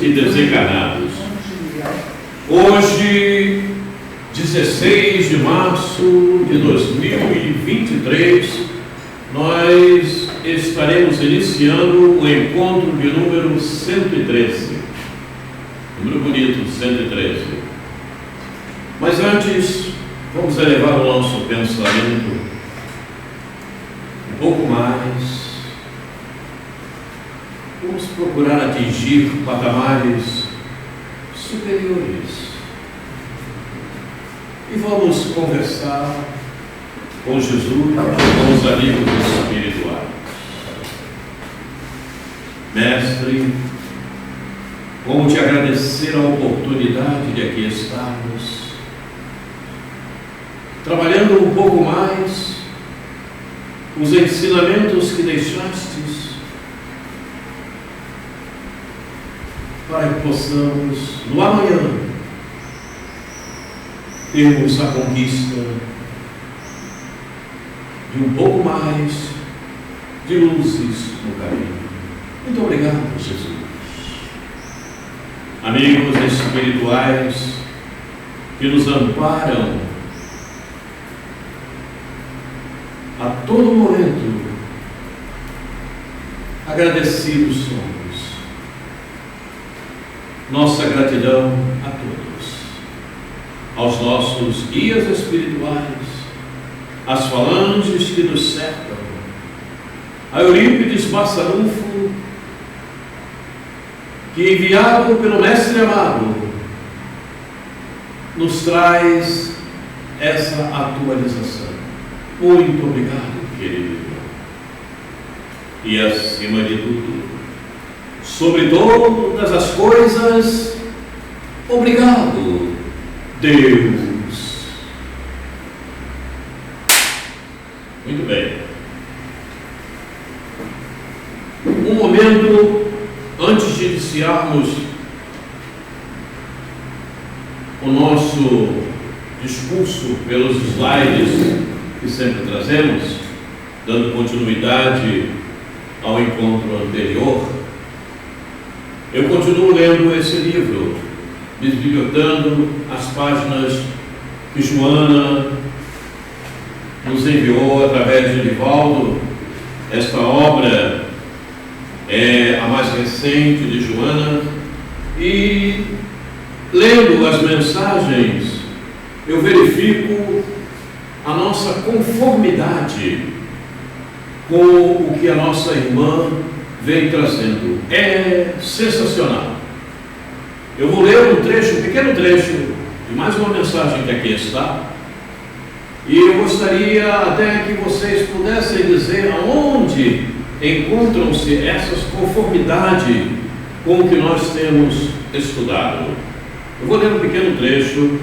e desencarnados. Hoje, 16 de março de 2023, nós estaremos iniciando o encontro de número 113. Número bonito, 113. Mas antes, vamos elevar o nosso pensamento um pouco mais. Vamos procurar atingir patamares superiores. E vamos conversar com Jesus, com os amigos espirituais. Mestre, como te agradecer a oportunidade de aqui estarmos, trabalhando um pouco mais os ensinamentos que deixastes, para que possamos, no amanhã, termos a conquista de um pouco mais de luzes no caminho. Muito obrigado, Jesus. Amigos espirituais que nos amparam a todo momento, agradecidos somos. Nossa gratidão a todos, aos nossos guias espirituais, às falanges que nos cercam, a Eurípides Bassanufo, que, enviado pelo Mestre amado, nos traz essa atualização. Muito obrigado, querido irmão. E acima de tudo, sobre todas as coisas, obrigado, Deus. Muito bem. Um momento antes de iniciarmos o nosso discurso pelos slides que sempre trazemos, dando continuidade ao encontro anterior, eu continuo lendo esse livro, bisbilhotando as páginas que Joana nos enviou através de Nivaldo. Esta obra é a mais recente de Joana, e lendo as mensagens, eu verifico a nossa conformidade com o que a nossa irmã vem trazendo. É sensacional. Eu vou ler um pequeno trecho de mais uma mensagem que aqui está, e eu gostaria até que vocês pudessem dizer aonde encontram-se essas conformidades com o que nós temos estudado. Eu vou ler um pequeno trecho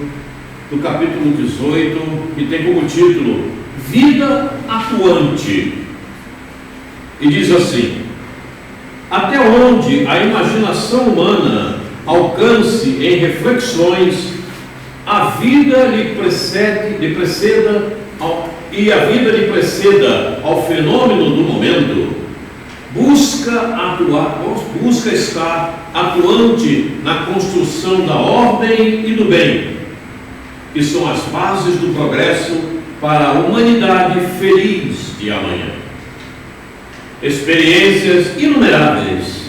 do capítulo 18, que tem como título Vida Atuante, e diz assim: até onde a imaginação humana alcance em reflexões, a vida lhe preceda ao fenômeno do momento, busca estar atuante na construção da ordem e do bem, que são as bases do progresso para a humanidade feliz de amanhã. Experiências inumeráveis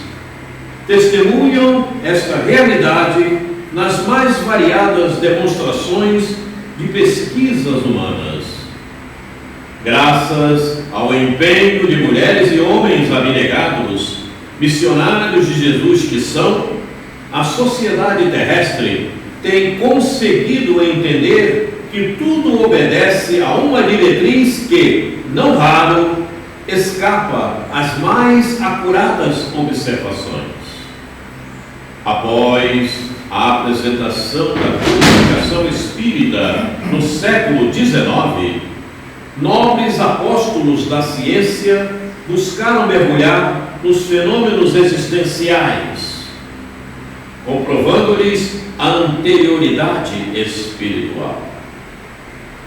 testemunham esta realidade nas mais variadas demonstrações de pesquisas humanas. Graças ao empenho de mulheres e homens abnegados, missionários de Jesus que são, a sociedade terrestre tem conseguido entender que tudo obedece a uma diretriz que, não raro, escapa às mais acuradas observações. Após a apresentação da comunicação espírita no século XIX, nobres apóstolos da ciência buscaram mergulhar nos fenômenos existenciais, comprovando-lhes a anterioridade espiritual.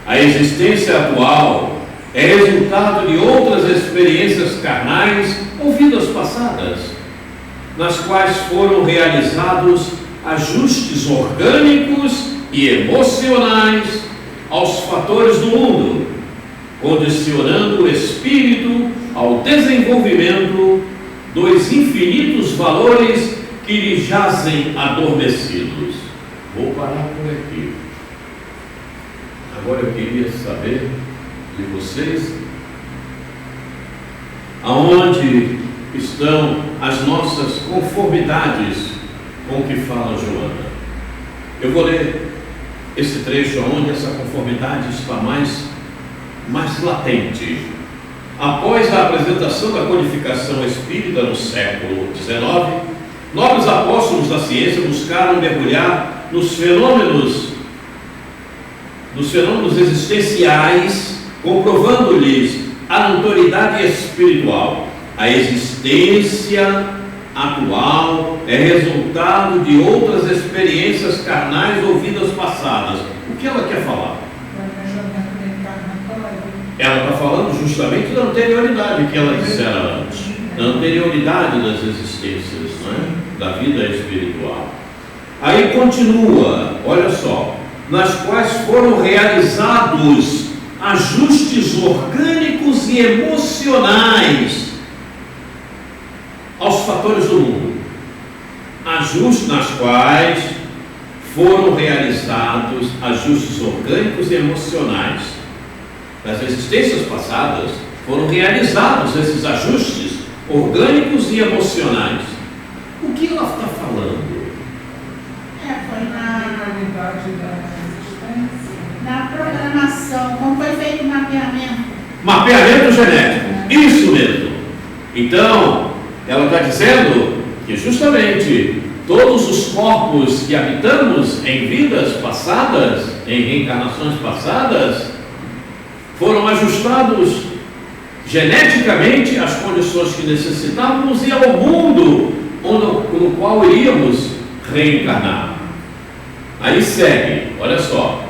A existência atual é resultado de outras experiências carnais ou vidas passadas. nas quais foram realizados ajustes orgânicos e emocionais aos fatores do mundo, condicionando o espírito ao desenvolvimento dos infinitos valores que lhe jazem adormecidos. Vou parar por aqui. Agora eu queria saber de vocês aonde estão as nossas conformidades com o que fala Joana. Eu vou ler esse trecho onde essa conformidade está mais latente. Após a apresentação da codificação espírita no século XIX, nobres apóstolos da ciência buscaram mergulhar nos fenômenos existenciais, comprovando-lhes a autoridade espiritual. A existência atual é resultado de outras experiências carnais ou vidas passadas. O que ela quer falar? Ela está falando justamente da anterioridade que ela dissera antes, da anterioridade das existências, não é? Da vida espiritual. Aí continua, olha só, nas quais foram realizados ajustes orgânicos e emocionais aos fatores do mundo. Ajustes nas quais foram realizados ajustes orgânicos e emocionais. Nas existências passadas foram realizados esses ajustes orgânicos e emocionais. O que ela está falando? Foi na programação, como foi feito o mapeamento. Mapeamento genético, isso mesmo. Então, ela está dizendo que justamente todos os corpos que habitamos em vidas passadas, em reencarnações passadas, foram ajustados geneticamente às condições que necessitávamos e ao mundo no qual iríamos reencarnar. Aí segue, olha só,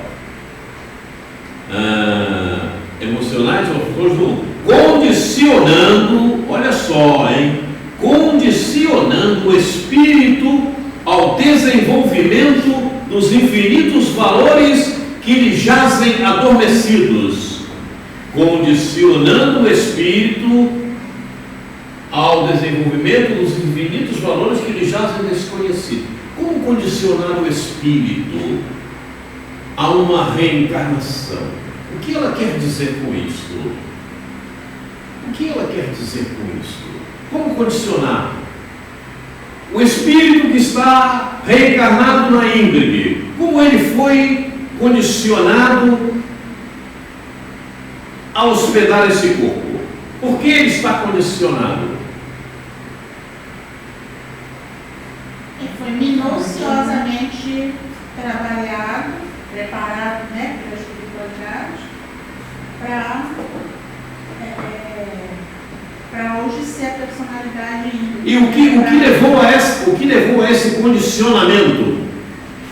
emocionais aos fatores do mundo, condicionando, olha só, condicionando o espírito ao desenvolvimento dos infinitos valores que lhe jazem adormecidos. Condicionando o espírito ao desenvolvimento dos infinitos valores que lhe jazem desconhecidos. Como condicionar o espírito a uma reencarnação? O que ela quer dizer com isso? O que ela quer dizer com isso? Como condicionar? O espírito que está reencarnado na Ingrid, como ele foi condicionado a hospedar esse corpo? Por que ele está condicionado? Ele foi minuciosamente trabalhado, preparado, pela espiritualidade, para hoje ser a personalidade índica. E o que levou a esse condicionamento?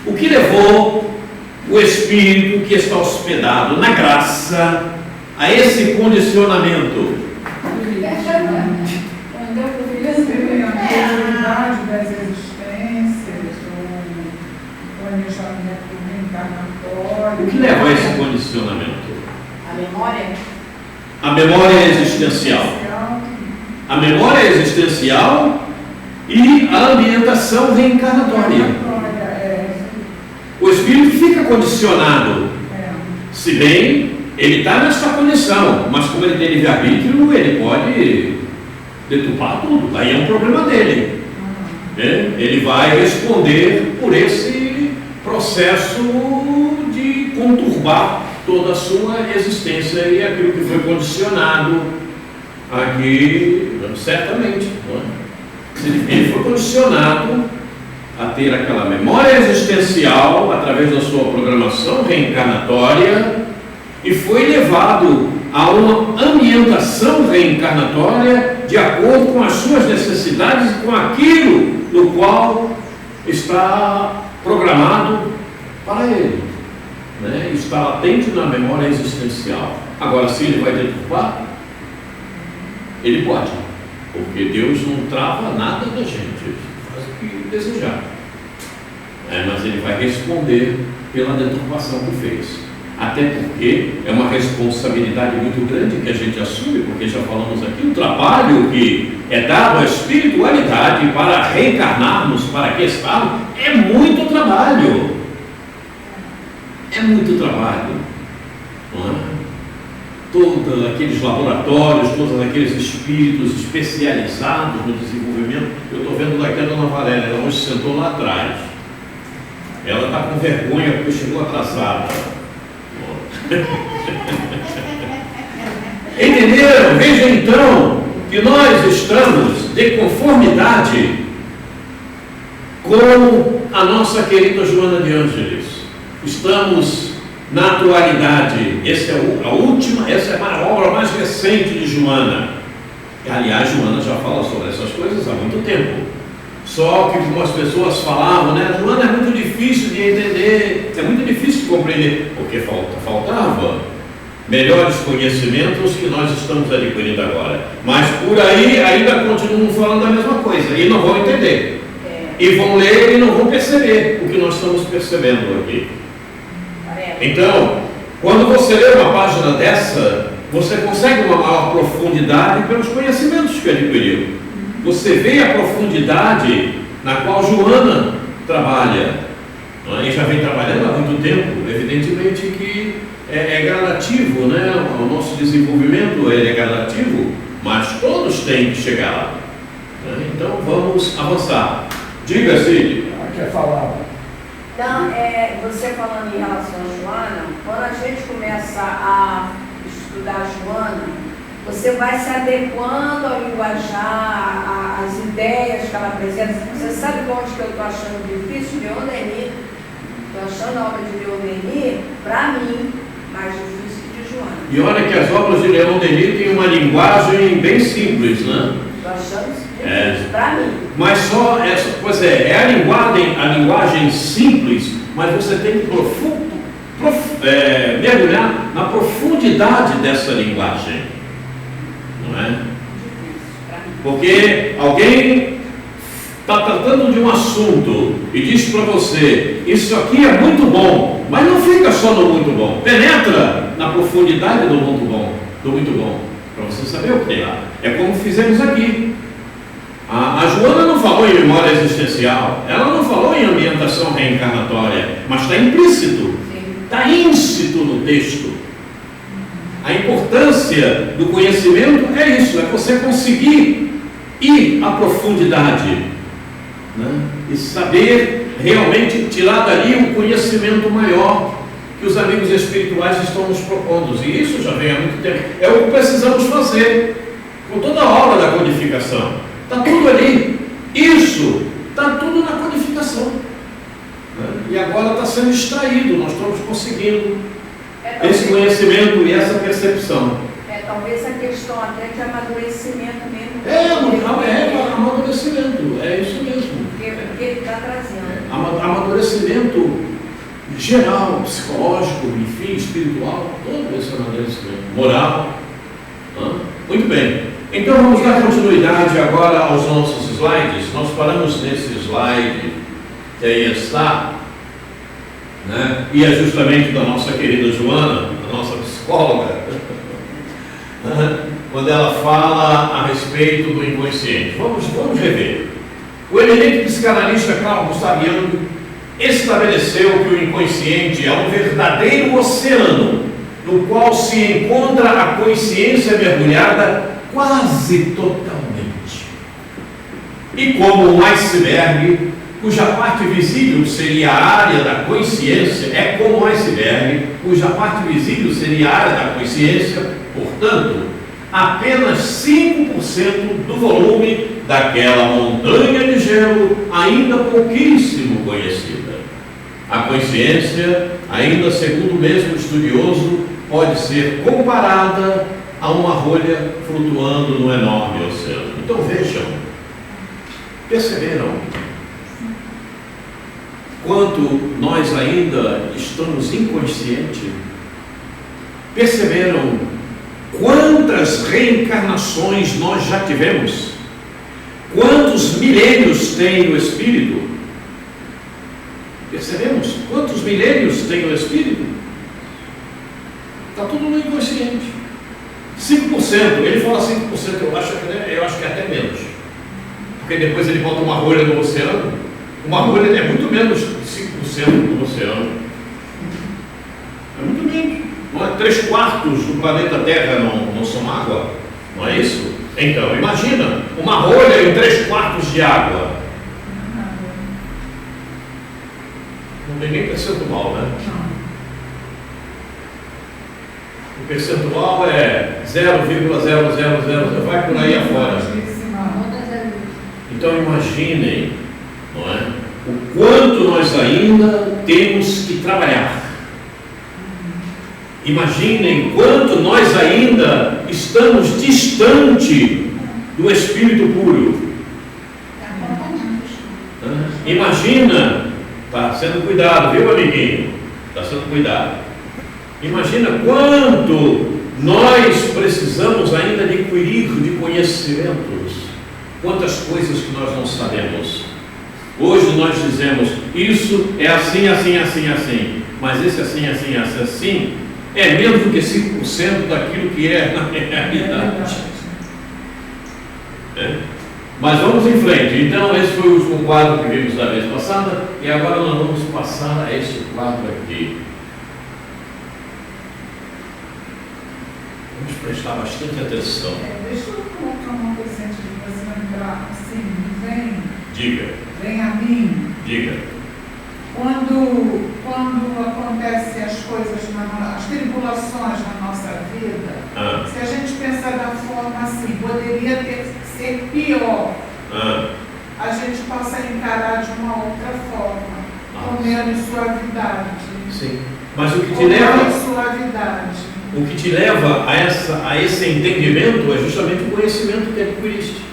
O que levou o espírito que está hospedado na graça a esse condicionamento? A das existências, o planejamento reencarnatório. O que leva a esse condicionamento? A memória? A memória existencial. A memória existencial e a ambientação reencarnatória. O espírito fica condicionado. Se bem, ele está nessa condição, mas como ele tem livre-arbítrio, ele pode deturpar tudo. Aí é um problema dele. Ele vai responder por esse processo de conturbar toda a sua existência e aquilo que foi condicionado aqui, certamente. Ele foi condicionado a ter aquela memória existencial através da sua programação reencarnatória e foi levado a uma ambientação reencarnatória de acordo com as suas necessidades e com aquilo do qual está programado para ele, está latente na memória existencial. Agora, se ele vai deturpar, ele pode. porque Deus não trava nada da gente, faz o que desejar. Mas Ele vai responder pela deturpação que fez. Até porque é uma responsabilidade muito grande que a gente assume, porque já falamos aqui, o trabalho que é dado à espiritualidade para reencarnarmos, para que estarmos, é muito trabalho. É muito trabalho. Não é? Todos aqueles laboratórios, todos aqueles espíritos especializados no desenvolvimento. Eu estou vendo daqui a dona Valéria, ela hoje sentou lá atrás. Ela está com vergonha porque chegou atrasada. Entenderam? Veja então que nós estamos de conformidade com a nossa querida Joana de Ângeles. Estamos na atualidade. Essa é a obra mais recente de Joana. Aliás, Joana já fala sobre essas coisas há muito tempo. Só que como as pessoas falavam, né? Joana é muito difícil de entender, é muito difícil de compreender, porque faltava melhores conhecimentos que nós estamos adquirindo agora. Mas por aí ainda continuam falando a mesma coisa e não vão entender. E vão ler e não vão perceber o que nós estamos percebendo aqui. Então, quando você lê uma página dessa, você consegue uma maior profundidade pelos conhecimentos que adquiriu. Você vê a profundidade na qual Joana trabalha. E já vem trabalhando há muito tempo. Evidentemente que é gradativo, né? O nosso desenvolvimento é gradativo, mas todos têm que chegar lá. Então vamos avançar. Diga, Cid. Quer falar? Então, você falando em relação a Joana, quando a gente começa a estudar Joana, você vai se adequando ao linguajar, às ideias que ela apresenta. Você sabe onde que eu estou achando difícil? Leon Denis. Estou achando a obra de Leon Denis, para mim, mais difícil que de Joana. E olha que as obras de Leon Denis têm uma linguagem bem simples, né? Estou achando difícil, para mim. Mas só essa, pois é a linguagem simples, mas você tem que mergulhar na profundidade dessa linguagem. Não é? Porque alguém está tratando de um assunto e diz para você, isso aqui é muito bom, mas não fica só no muito bom, penetra na profundidade do muito bom, para você saber o que tem lá. É como fizemos aqui. A Joana não falou em memória existencial, ela não falou em ambientação reencarnatória, mas está implícito, está íncito no texto. A importância do conhecimento é isso, é você conseguir ir à profundidade, né? E saber realmente tirar dali um conhecimento maior que os amigos espirituais estão nos propondo. E isso já vem há muito tempo. É o que precisamos fazer com toda a obra da codificação. Está tudo ali. Isso está tudo na codificação, né? E agora está sendo extraído. Nós estamos conseguindo esse conhecimento e essa percepção. Talvez a questão até de amadurecimento mesmo. Amadurecimento, é isso mesmo. Porque ele está trazendo. Amadurecimento geral, psicológico, enfim, espiritual, todo esse amadurecimento. Moral. Muito bem. Então vamos dar continuidade agora aos nossos slides. Nós paramos nesse slide que aí está. Né? E é justamente da nossa querida Joana, a nossa psicóloga, quando ela fala a respeito do inconsciente. Vamos rever. O eminente psicanalista Carl Gustav Jung estabeleceu que o inconsciente é um verdadeiro oceano no qual se encontra a consciência mergulhada quase totalmente. E como um iceberg, cuja parte visível seria a área da consciência, é como um iceberg, cuja parte visível seria a área da consciência, portanto, apenas 5% do volume daquela montanha de gelo ainda pouquíssimo conhecida. A consciência, ainda segundo o mesmo estudioso, pode ser comparada a uma rolha flutuando no enorme oceano. Então vejam, perceberam quanto nós ainda estamos inconscientes? Perceberam quantas reencarnações nós já tivemos? Quantos milênios tem o Espírito? Percebemos? Quantos milênios tem o Espírito? Está tudo no inconsciente. 5%, ele fala 5%, eu acho que é até menos. Porque depois ele bota uma rolha no oceano. Uma rolha é muito menos de 5% do oceano. É muito menos. Não é? 3/4 do planeta Terra não são água. Não é isso? Então, imagina uma rolha em 3/4 de água. Não tem nem percentual, né? O percentual é 0,0000, vai por aí afora. Então imaginem, não é? O quanto nós ainda temos que trabalhar. Imaginem quanto nós ainda estamos distante do Espírito puro. Imagina, está sendo cuidado, viu, amiguinho? Está sendo cuidado. Imagina quanto nós precisamos ainda adquirir de conhecimentos, quantas coisas que nós não sabemos. Hoje nós dizemos, isso é assim, assim, assim, assim, mas esse assim, assim, assim, assim, é menos do que 5% daquilo que é na realidade. Mas vamos em frente. Então, esse foi o último quadro que vimos da vez passada, e agora nós vamos passar a este quadro aqui. Vamos prestar bastante atenção. Deixa eu colocar uma coisa antes de você lembrar, assim, Vem a mim. Diga. Quando acontecem as coisas, as tribulações na nossa vida, se a gente pensar da forma assim, poderia ser pior, a gente passa a encarar de uma outra forma, com menos suavidade. Sim. Mas o que te leva... suavidade. O que te leva a esse entendimento é justamente o conhecimento que adquiriste.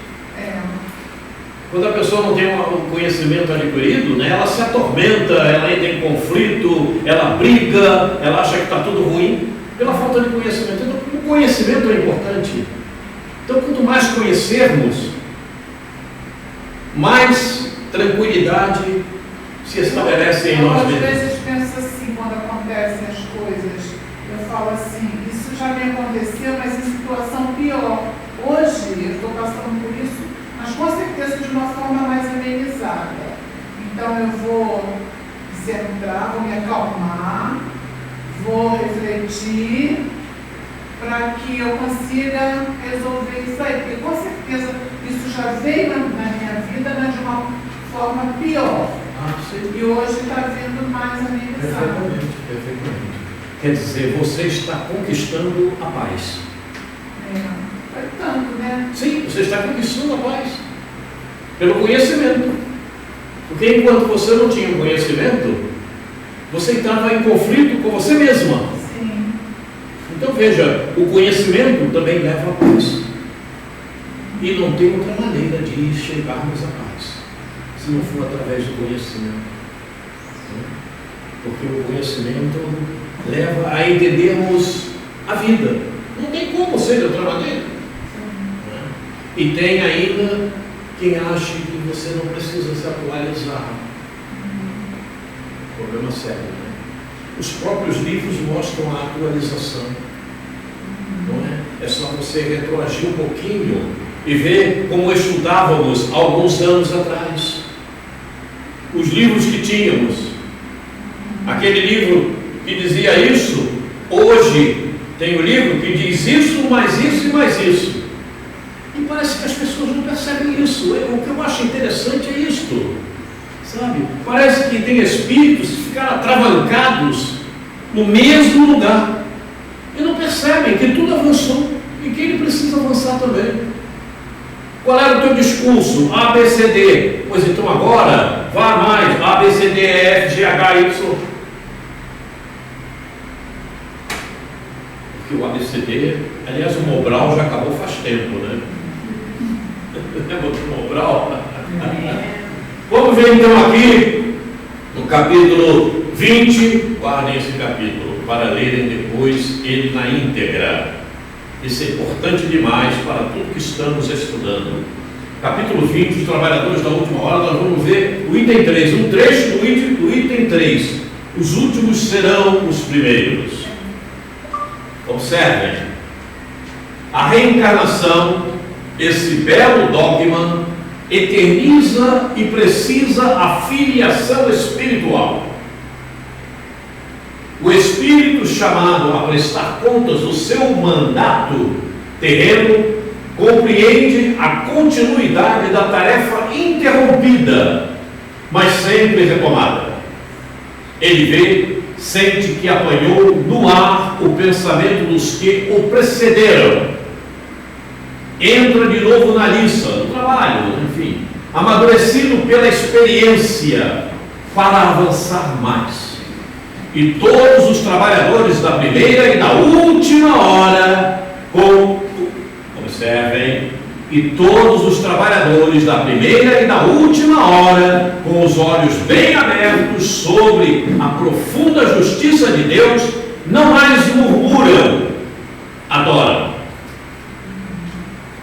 Quando a pessoa não tem um conhecimento adquirido, né, ela se atormenta, ela entra em conflito, ela briga, ela acha que está tudo ruim, pela falta de conhecimento. Então, o conhecimento é importante. Então, quanto mais conhecermos, mais tranquilidade se estabelece em nós mesmos. Às vezes penso assim, quando acontecem as coisas, eu falo assim, isso já me aconteceu, mas em situação pior. Hoje eu estou passando por isso, mas com certeza de uma forma mais amenizada. Então eu vou centrar, vou me acalmar, vou refletir para que eu consiga resolver isso aí, porque com certeza isso já veio na minha vida, mas de uma forma pior. E hoje está vindo mais amenizado. Perfeitamente. Quer dizer, você está conquistando a paz. Foi tanto, né? Sim, você está conquistando a paz. Pelo conhecimento. Porque enquanto você não tinha o conhecimento, você estava em conflito com você mesma. Sim. Então veja, o conhecimento também leva à paz. E não tem outra maneira de chegarmos à paz, se não for através do conhecimento. Porque o conhecimento leva a entendermos a vida. Não tem como ser de outra maneira. E tem ainda quem acha que você não precisa se atualizar. Problema sério, né? Os próprios livros mostram a atualização. Não é? É só você retroagir um pouquinho e ver como estudávamos alguns anos atrás. Os livros que tínhamos. Aquele livro que dizia isso, hoje tem o livro que diz isso, mais isso e mais isso. E parece que as pessoas não percebem isso. O que eu acho interessante é isto, sabe? Parece que tem espíritos que ficaram atravancados no mesmo lugar e não percebem que tudo avançou e que ele precisa avançar também. Qual era o teu discurso? A, B, C, D. Pois então agora, vá mais. A, B, C, D, E, F, G, H, Y. Porque o ABCD, aliás, o Mobral já acabou faz tempo, né? Lembra do Mobral? Vamos ver então aqui, no capítulo 20, guardem esse capítulo, para lerem depois ele na íntegra. Isso é importante demais para tudo que estamos estudando. capítulo 20, os trabalhadores da última hora, nós vamos ver o item 3, um trecho do item 3. Os últimos serão os primeiros. Observem, a reencarnação, esse belo dogma, eterniza e precisa a filiação espiritual. O espírito chamado a prestar contas do seu mandato terreno compreende a continuidade da tarefa interrompida, mas sempre retomada. Ele vê, sente que apanhou no ar o pensamento dos que o precederam. Entra de novo na liça, no trabalho, enfim, amadurecido pela experiência para avançar mais. E todos os trabalhadores da primeira e da última hora, observem, e todos os trabalhadores da primeira e da última hora, com os olhos bem abertos sobre a profunda justiça de Deus, não mais murmuram, adoram.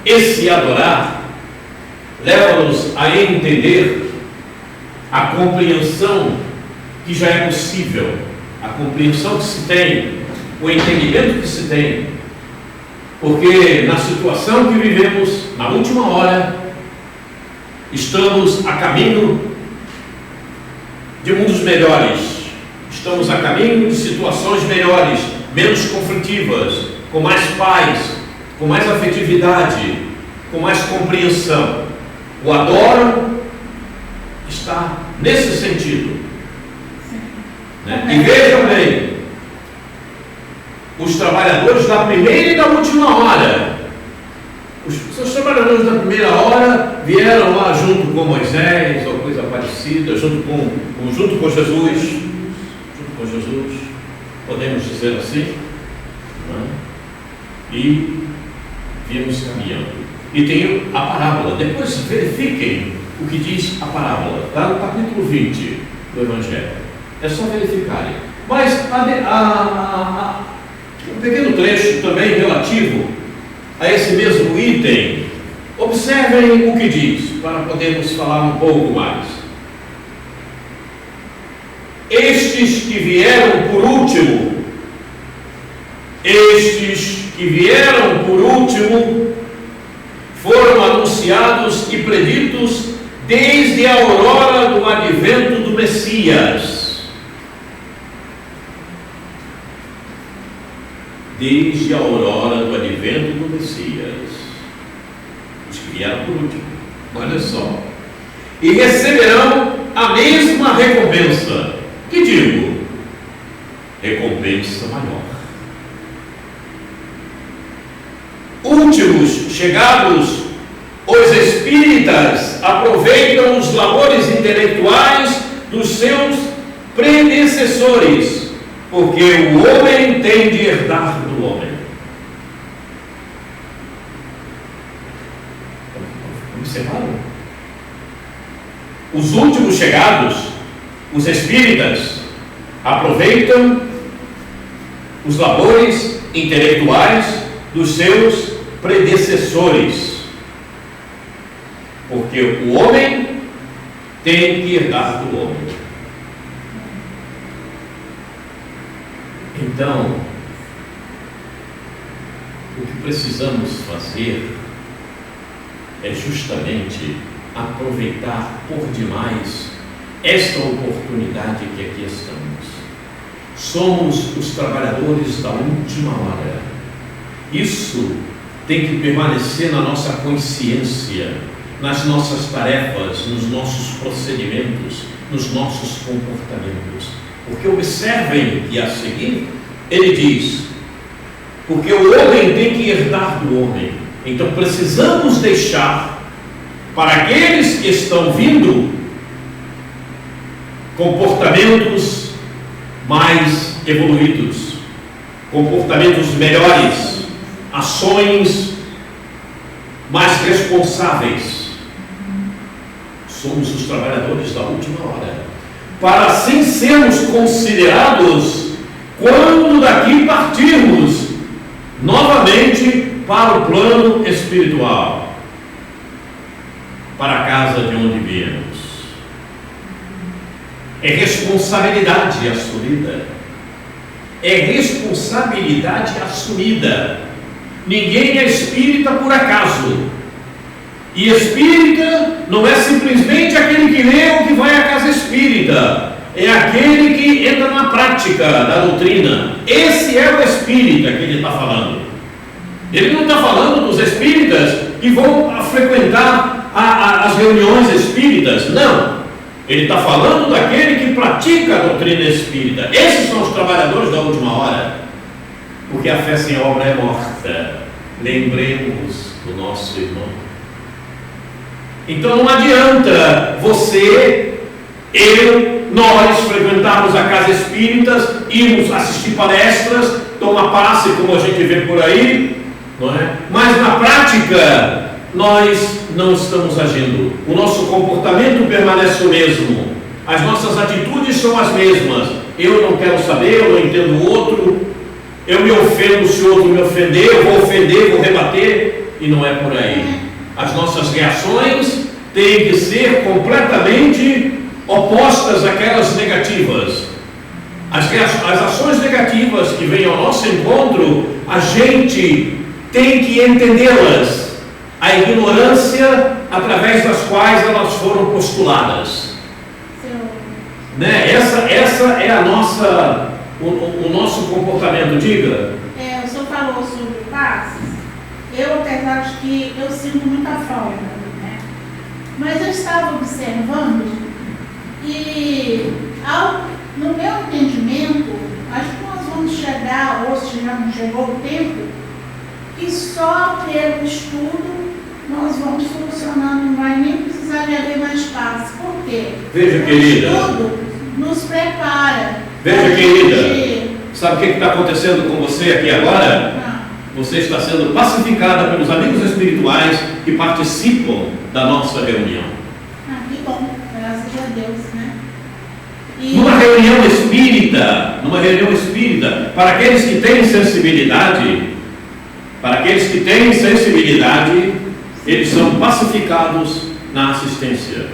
Esse adorar leva-nos a entender a compreensão que já é possível, a compreensão que se tem, o entendimento que se tem, porque na situação que vivemos, na última hora, estamos a caminho de mundos melhores, estamos a caminho de situações melhores, menos conflitivas, com mais paz, com mais afetividade, com mais compreensão. O adoram está nesse sentido, né? E vejam bem, os trabalhadores da primeira e da última hora, os trabalhadores da primeira hora vieram lá junto com Moisés ou coisa parecida, junto com Jesus, podemos dizer assim, né? E viemos caminhando. E tem a parábola. Depois verifiquem o que diz a parábola. Está no capítulo 20 do Evangelho. É só verificarem. Mas um pequeno trecho também relativo a esse mesmo item. Observem o que diz, para podermos falar um pouco mais. Estes que vieram por último, foram anunciados e preditos desde a aurora do advento do Messias. Desde a aurora do advento do Messias. Os que vieram por último, olha só. E receberão a mesma recompensa. Que digo? Recompensa maior. Últimos chegados, os espíritas aproveitam os labores intelectuais dos seus predecessores, porque o homem tem de herdar do homem. Observaram? Os últimos chegados, os espíritas, aproveitam os labores intelectuais dos seus predecessores, porque o homem tem que herdar do homem. Então, o que precisamos fazer é justamente aproveitar por demais esta oportunidade que aqui estamos. Somos os trabalhadores da última hora. Isso tem que permanecer na nossa consciência, nas nossas tarefas, nos nossos procedimentos, nos nossos comportamentos. Porque observem que a seguir, ele diz, porque o homem tem que herdar do homem. Então precisamos deixar para aqueles que estão vindo comportamentos mais evoluídos, comportamentos melhores, ações mais responsáveis. Somos os trabalhadores da última hora, para assim sermos considerados quando daqui partirmos novamente para o plano espiritual. para a casa de onde viemos. É responsabilidade assumida. É responsabilidade assumida. Ninguém é espírita por acaso. E espírita não é simplesmente aquele que lê ou que vai à casa espírita. É aquele que entra na prática da doutrina. Esse é o espírita que ele está falando. Ele não está falando dos espíritas que vão frequentar as reuniões espíritas. Não. Ele está falando daquele que pratica a doutrina espírita. Esses são os trabalhadores da última hora. Porque a fé sem obra é morta. Lembremos do nosso irmão. Então não adianta você, eu, nós frequentarmos a casa espírita, irmos assistir palestras, tomar passe, como a gente vê por aí, não é? Mas na prática nós não estamos agindo. O nosso comportamento permanece o mesmo. As nossas atitudes são as mesmas. Eu não quero saber, eu não entendo o outro. Eu me ofendo se o outro me ofender, eu vou ofender, vou rebater. E não é por aí. As nossas reações têm que ser completamente opostas àquelas negativas. As ações negativas que vêm ao nosso encontro, a gente tem que entendê-las. A ignorância através das quais elas foram postuladas. Né? Essa é a nossa, o nosso comportamento. Diga. O senhor falou sobre passes. Eu, apesar de que eu sinto muita falta, né? Mas eu estava observando e, no meu entendimento, acho que nós vamos chegar, ou se já não chegou o tempo, que só pelo estudo nós vamos solucionando, não vai nem precisar de haver mais passes. Por quê? Veja, o querida. estudo nos prepara. Veja, querida. Sabe o que está acontecendo com você aqui agora? Você está sendo pacificada pelos amigos espirituais que participam da nossa reunião. Que bom, graças a Deus, né? Numa reunião espírita, para aqueles que têm sensibilidade, eles são pacificados na assistência.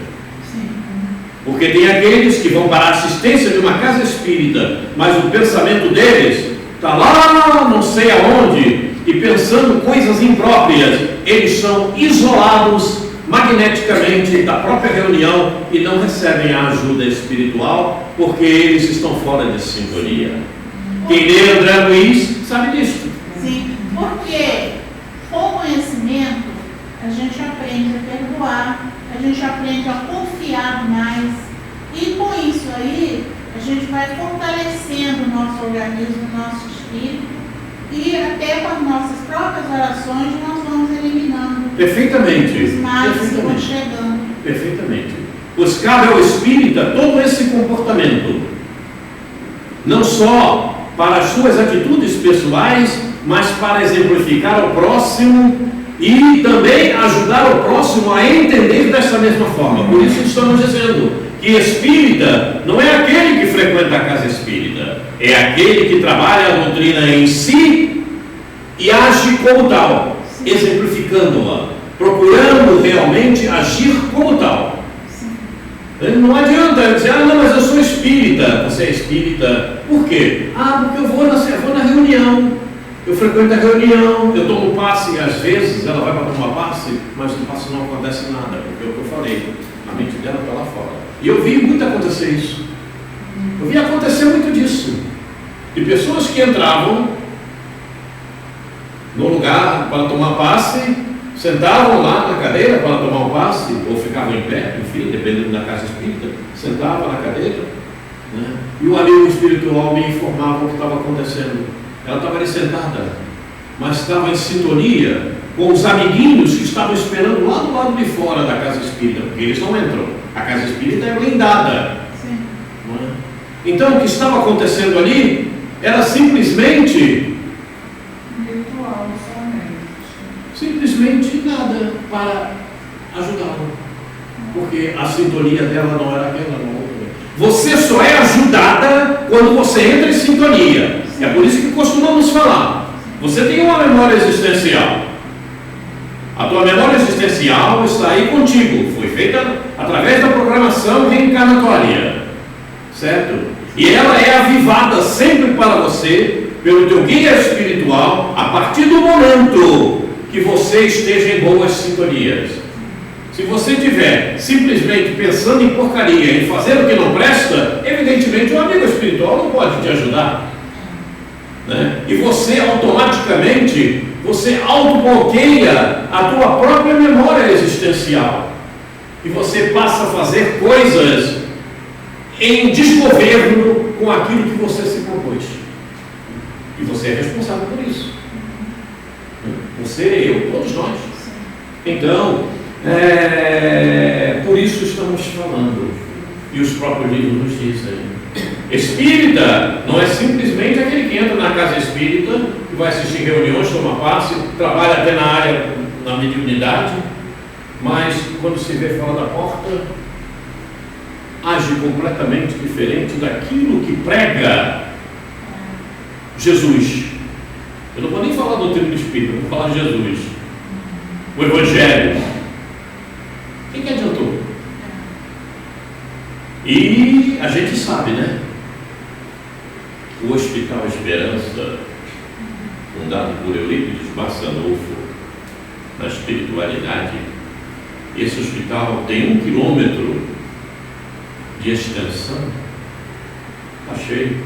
Porque tem aqueles que vão para a assistência de uma casa espírita, mas o pensamento deles está lá não sei aonde, e pensando coisas impróprias. Eles são isolados magneticamente da própria reunião e não recebem a ajuda espiritual, porque eles estão fora de sintonia. Quem lê André Luiz sabe disso. Sim, porque com conhecimento a gente aprende a perdoar, a gente aprende a confiar mais, e com isso aí a gente vai fortalecendo o nosso organismo, o nosso espírito, e até com as nossas próprias orações nós vamos eliminando perfeitamente os males que vão chegando. Perfeitamente. Pois cabe ao espírita todo esse comportamento, não só para as suas atitudes pessoais, mas para exemplificar ao próximo e também ajudar o próximo a entender dessa mesma forma. Por isso estamos dizendo que espírita não é aquele que frequenta a casa espírita, é aquele que trabalha a doutrina em si e age como tal, exemplificando-a, procurando realmente agir como tal. Não adianta dizer, não, mas eu sou espírita. Você é espírita, por quê? Porque eu vou na reunião, eu frequento a reunião, eu tomo passe, às vezes ela vai para tomar passe, mas no passe não acontece nada, porque é o que eu falei, a mente dela está lá fora. E eu vi muito acontecer isso. Eu vi acontecer muito disso. De pessoas que entravam no lugar para tomar passe, sentavam lá na cadeira para tomar um passe, ou ficavam em pé, enfim, dependendo da casa espírita, sentavam na cadeira, né? E o amigo espiritual me informava o que estava acontecendo. Ela estava ali sentada, mas estava em sintonia com os amiguinhos que estavam esperando lá do lado de fora da casa espírita, porque eles não entram. A casa espírita é blindada. Não é? Então o que estava acontecendo ali era simplesmente nada para ajudá-la, porque a sintonia dela não era aquela, não. Você só é ajudada quando você entra em sintonia. É por isso que costumamos falar, você tem uma memória existencial. A tua memória existencial está aí contigo, foi feita através da programação reencarnatória, certo? E ela é avivada sempre para você pelo teu guia espiritual a partir do momento que você esteja em boas sintonias. Se você estiver simplesmente pensando em porcaria, em fazer o que não presta, evidentemente o amigo espiritual não pode te ajudar, né? E você automaticamente, você autobloqueia a tua própria memória existencial e você passa a fazer coisas em desgoverno com aquilo que você se propôs. E você é responsável por isso. Você, eu, todos nós. Então, por isso estamos falando. E os próprios livros nos dizem. Espírita não é simplesmente aquele que entra na casa espírita, que vai assistir reuniões, toma passe, trabalha até na área, na mediunidade, mas quando se vê fora da porta, age completamente diferente daquilo que prega Jesus. Eu não vou nem falar do doutrina do Espírito, eu vou falar de Jesus. O Evangelho. O que adiantou? E a gente sabe, né? O Hospital Esperança, fundado por Eurípides Barçanufo, na espiritualidade, esse hospital tem 1 quilômetro de extensão. Está cheio.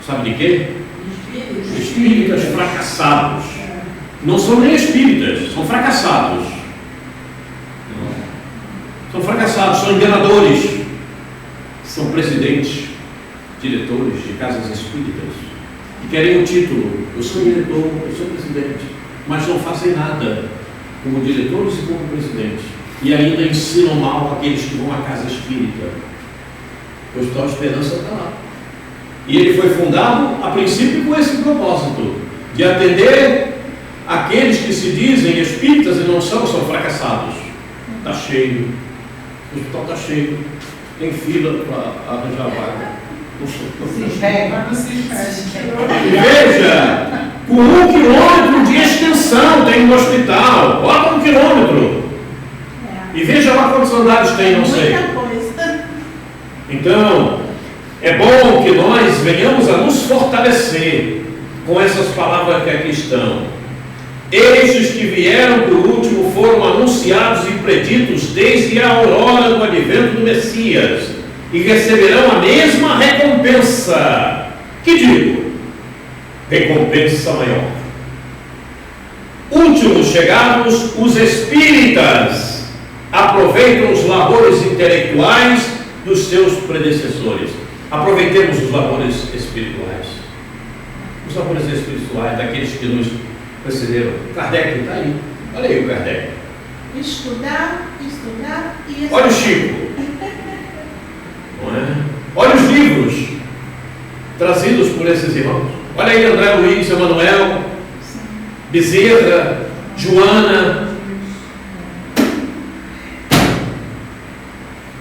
Sabe de quê? Espíritas fracassados. Não são nem espíritas, são fracassados. São fracassados, são enganadores. São presidentes, diretores de casas espíritas que querem o título. Eu sou diretor, eu sou presidente, mas não fazem nada como diretores e como presidentes. E ainda ensinam mal aqueles que vão à casa espírita. O Hospital Esperança está lá. E ele foi fundado, a princípio, com esse propósito, de atender aqueles que se dizem espíritas e não são fracassados. Está cheio. O hospital está cheio. Tem fila para arranjar vaga. Veja, com 1 quilômetro de extensão tem no hospital. Bota 1 quilômetro. E veja lá quantos andares tem, não sei. Então, é bom que nós venhamos a nos fortalecer com essas palavras que aqui estão. Estes que vieram por último foram anunciados e preditos desde a aurora do advento do Messias e receberão a mesma recompensa. Que digo? Recompensa maior. Últimos chegados, os espíritas aproveitam os labores intelectuais dos seus predecessores. Aproveitemos os labores espirituais. Os labores espirituais daqueles que nos precederam. Kardec está aí. Olha aí o Kardec. Estudar e estudar. Olha o Chico. Não é? Olha os livros trazidos por esses irmãos. Olha aí André Luiz, Emanuel, Bezerra, Joana.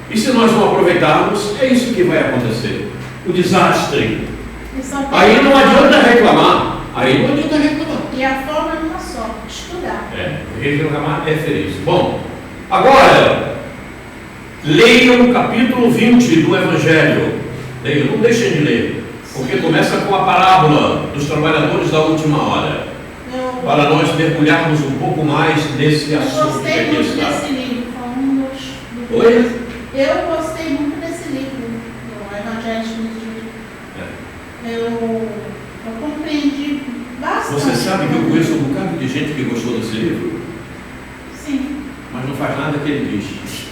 E se nós não aproveitarmos, é isso que vai acontecer. O desastre. Aí não adianta reclamar. Aí não adianta reclamar. E a forma é uma só, estudar. Reclamar é feliz. Bom, agora, leiam o capítulo 20 do Evangelho. Leiam, não deixem de ler. Porque começa com a parábola dos trabalhadores da última hora. Para nós mergulharmos um pouco mais nesse assunto que aqui está. Eu gostei muito desse livro. Foi um dos... Oi? Eu gostei muito desse livro, do Evangelho Espírito. Eu compreendi bastante. Você sabe que eu conheço um bocado de gente que gostou desse livro? Sim. Mas não faz nada que ele diz.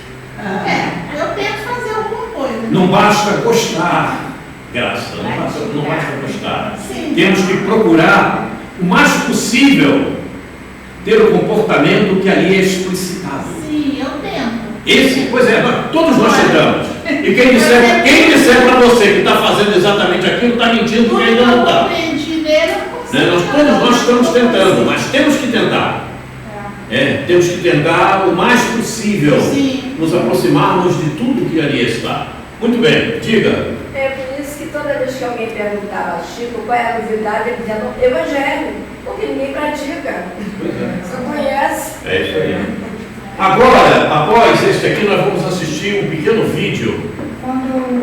Eu tento fazer alguma coisa. Não basta gostar, graça, não basta gostar. Sim. Temos que procurar o mais possível ter o comportamento que ali é explicitado. Sim, eu tento. Todos nós tentamos. E quem disser para você que está fazendo exatamente aquilo, está mentindo porque ainda não está. Todos nós estamos tentando, mas temos que tentar. Temos que tentar o mais possível nos aproximarmos de tudo que ali está. Muito bem, diga. É por isso que toda vez que alguém perguntava a Chico qual é a novidade, ele dizia Evangelho. Porque ninguém pratica. Pois é. Você conhece. É isso aí. Agora, após este aqui, nós vamos assistir um pequeno vídeo. Quando eu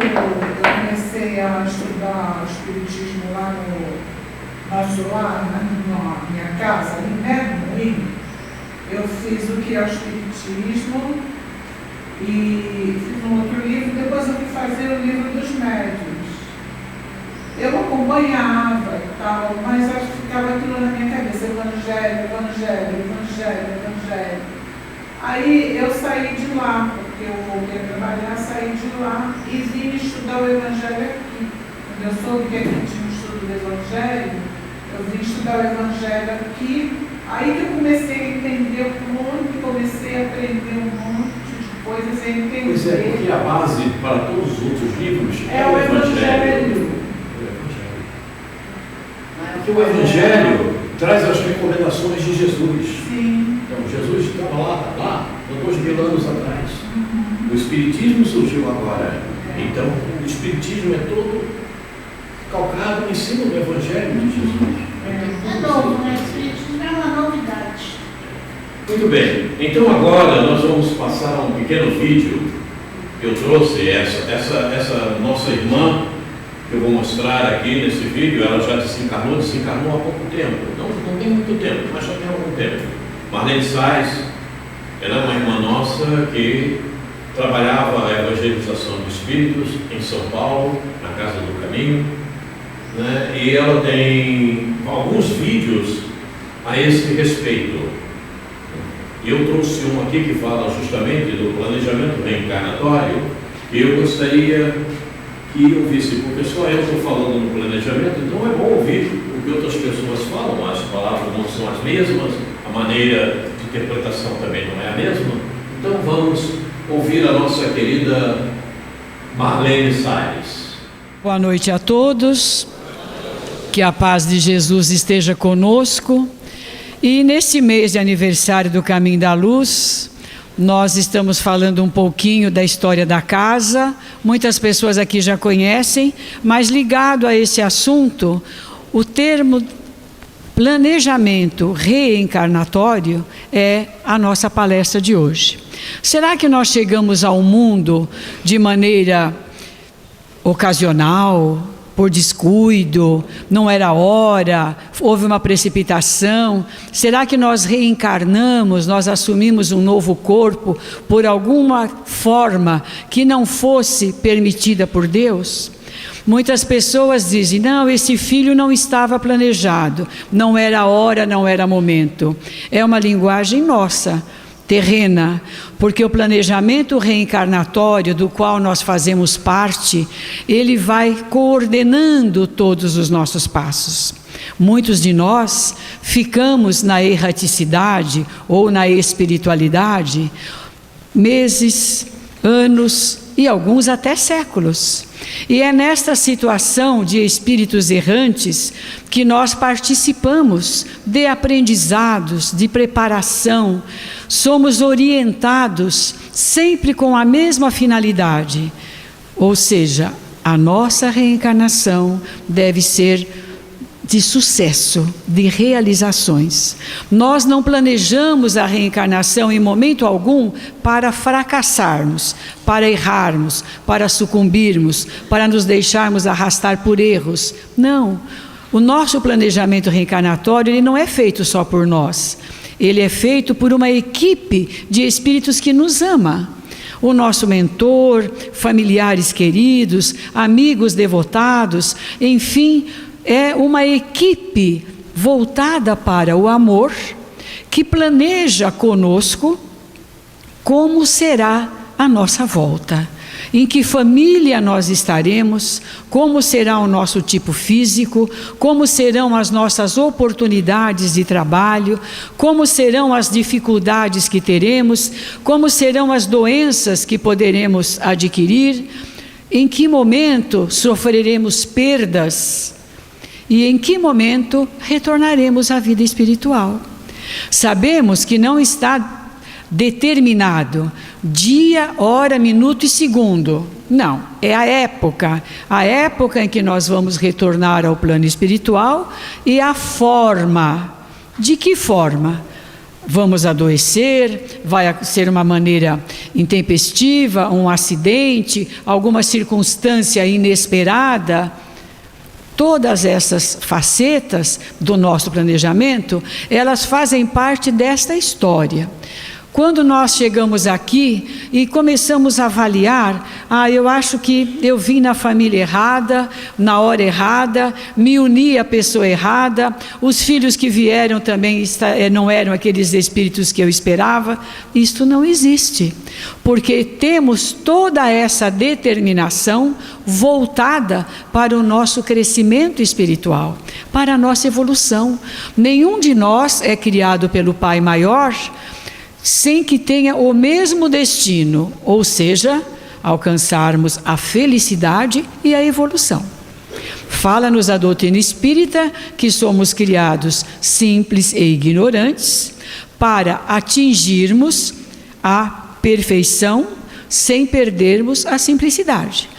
comecei a estudar espiritismo lá no nosso lar, na minha casa, no Moinho, eu fiz o que é o espiritismo e fiz um outro livro, depois eu fui fazer o livro dos médiuns. Eu acompanhava e tal, mas acho que ficava aquilo na minha cabeça, evangelho, evangelho, evangelho, evangelho. Aí eu saí de lá, porque eu voltei a trabalhar, saí de lá e vim estudar o evangelho aqui. Quando eu soube que aqui tinha um estudo do evangelho, eu vim estudar o evangelho aqui. Aí que eu comecei a entender um monte, comecei a aprender um monte de coisas, a entender. Pois é, porque a base para todos os outros livros é o evangelho. Porque o evangelho traz as recomendações de Jesus. Sim. Então, Jesus estava lá, há 2000 anos atrás. O Espiritismo surgiu agora. Então, o Espiritismo é todo calcado em cima do Evangelho de Jesus. É novo, né? O Espiritismo é uma novidade. Muito bem. Então, agora nós vamos passar um pequeno vídeo que eu trouxe. Essa nossa irmã, que eu vou mostrar aqui nesse vídeo, ela já desencarnou há pouco tempo. Não tem muito tempo, mas já tem algum tempo. Marlene Sais, ela é uma irmã nossa que trabalhava a evangelização de espíritos em São Paulo, na Casa do Caminho, né? E ela tem alguns vídeos a esse respeito. Eu trouxe um aqui que fala justamente do planejamento reencarnatório, e eu gostaria que ouvisse, porque só eu estou falando no planejamento, então é bom ouvir o que outras pessoas falam. As palavras não são as mesmas, a maneira de interpretação também não é a mesma. Então vamos ouvir a nossa querida Marlene Sais. Boa noite a todos, que a paz de Jesus esteja conosco. E neste mês de aniversário do Caminho da Luz, nós estamos falando um pouquinho da história da casa. Muitas pessoas aqui já conhecem, mas ligado a esse assunto, o termo planejamento reencarnatório é a nossa palestra de hoje. Será que nós chegamos ao mundo de maneira ocasional, por descuido, não era hora, houve uma precipitação? Será que nós reencarnamos, nós assumimos um novo corpo por alguma forma que não fosse permitida por Deus? Muitas pessoas dizem, não, esse filho não estava planejado, não era hora, não era momento. É uma linguagem nossa, terrena, porque o planejamento reencarnatório do qual nós fazemos parte, ele vai coordenando todos os nossos passos. Muitos de nós ficamos na erraticidade ou na espiritualidade meses, anos e alguns até séculos. E é nesta situação de espíritos errantes que nós participamos de aprendizados, de preparação, somos orientados sempre com a mesma finalidade, ou seja, a nossa reencarnação deve ser de sucesso, de realizações. Nós não planejamos a reencarnação em momento algum para fracassarmos, para errarmos, para sucumbirmos, para nos deixarmos arrastar por erros. Não. O nosso planejamento reencarnatório, ele não é feito só por nós. Ele é feito por uma equipe de espíritos que nos ama. O nosso mentor, familiares queridos, amigos devotados, enfim, é uma equipe voltada para o amor, que planeja conosco como será a nossa volta, em que família nós estaremos, como será o nosso tipo físico, como serão as nossas oportunidades de trabalho, como serão as dificuldades que teremos, como serão as doenças que poderemos adquirir, em que momento sofreremos perdas, e em que momento retornaremos à vida espiritual. Sabemos que não está determinado, dia, hora, minuto e segundo. Não, é a época em que nós vamos retornar ao plano espiritual e a forma. De que forma? Vamos adoecer, vai ser uma maneira intempestiva, um acidente, alguma circunstância inesperada. Todas essas facetas do nosso planejamento, elas fazem parte desta história. Quando nós chegamos aqui e começamos a avaliar, eu acho que eu vim na família errada, na hora errada, me uni à pessoa errada, os filhos que vieram também não eram aqueles espíritos que eu esperava. Isto não existe, porque temos toda essa determinação voltada para o nosso crescimento espiritual, para a nossa evolução. Nenhum de nós é criado pelo Pai Maior sem que tenha o mesmo destino, ou seja, alcançarmos a felicidade e a evolução. Fala-nos a doutrina espírita que somos criados simples e ignorantes para atingirmos a perfeição sem perdermos a simplicidade.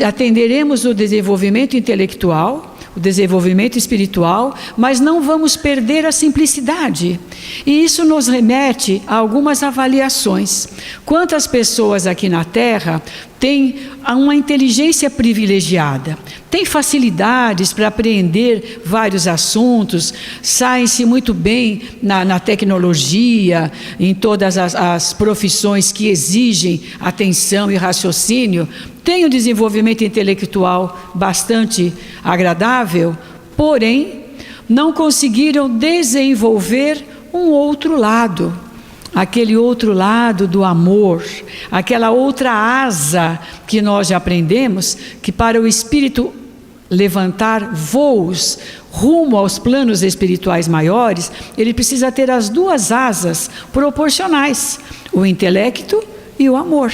Atenderemos o desenvolvimento intelectual, o desenvolvimento espiritual, mas não vamos perder a simplicidade. E isso nos remete a algumas avaliações. Quantas pessoas aqui na Terra têm uma inteligência privilegiada, têm facilidades para apreender vários assuntos, saem-se muito bem na tecnologia, em todas as profissões que exigem atenção e raciocínio, têm um desenvolvimento intelectual bastante agradável, porém não conseguiram desenvolver um outro lado, aquele outro lado do amor, aquela outra asa que nós já aprendemos, que para o espírito levantar voos rumo aos planos espirituais maiores, ele precisa ter as duas asas proporcionais, o intelecto e o amor.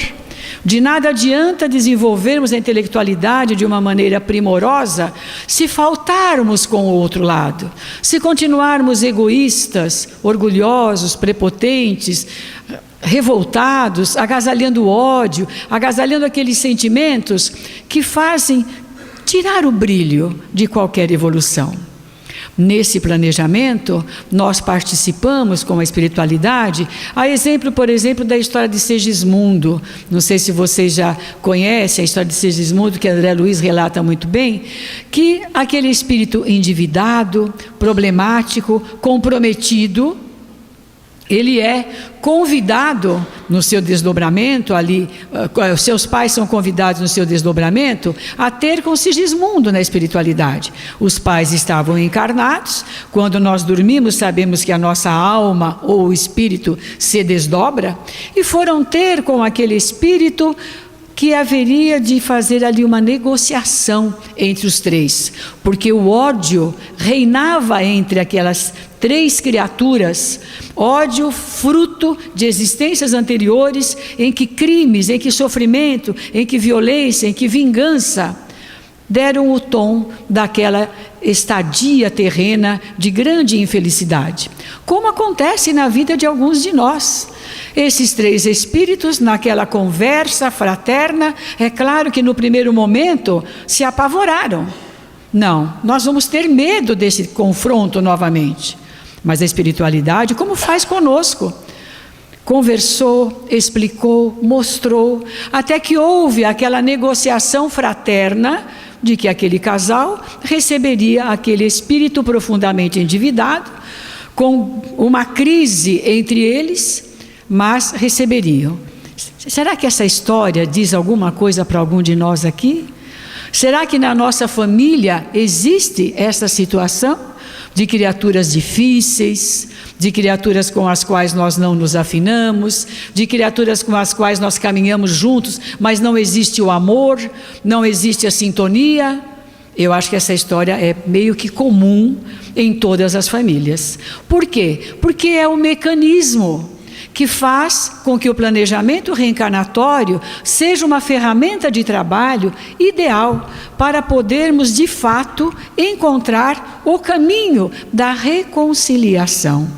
De nada adianta desenvolvermos a intelectualidade de uma maneira primorosa se faltarmos com o outro lado, se continuarmos egoístas, orgulhosos, prepotentes, revoltados, agasalhando o ódio, agasalhando aqueles sentimentos que fazem tirar o brilho de qualquer evolução. Nesse planejamento, nós participamos com a espiritualidade, a exemplo, por exemplo, da história de Segismundo. Não sei se vocês já conhecem a história de Segismundo, que André Luiz relata muito bem, que aquele espírito endividado, problemático, comprometido, ele é convidado no seu desdobramento ali, seus pais são convidados no seu desdobramento a ter com Sigismundo na espiritualidade. Os pais estavam encarnados, quando nós dormimos sabemos que a nossa alma ou o espírito se desdobra, e foram ter com aquele espírito que haveria de fazer ali uma negociação entre os três, porque o ódio reinava entre aquelas três criaturas, ódio fruto de existências anteriores em que crimes, em que sofrimento, em que violência, em que vingança deram o tom daquela estadia terrena de grande infelicidade, como acontece na vida de alguns de nós. Esses três espíritos, naquela conversa fraterna, é claro que no primeiro momento se apavoraram. Não, nós vamos ter medo desse confronto novamente. Mas a espiritualidade, como faz conosco? Conversou, explicou, mostrou, até que houve aquela negociação fraterna de que aquele casal receberia aquele espírito profundamente endividado, com uma crise entre eles, mas receberiam. Será que essa história diz alguma coisa para algum de nós aqui? Será que na nossa família existe essa situação de criaturas difíceis, de criaturas com as quais nós não nos afinamos, de criaturas com as quais nós caminhamos juntos, mas não existe o amor, não existe a sintonia? Eu acho que essa história é meio que comum em todas as famílias. Por quê? Porque é o mecanismo que faz com que o planejamento reencarnatório seja uma ferramenta de trabalho ideal para podermos, de fato, encontrar o caminho da reconciliação.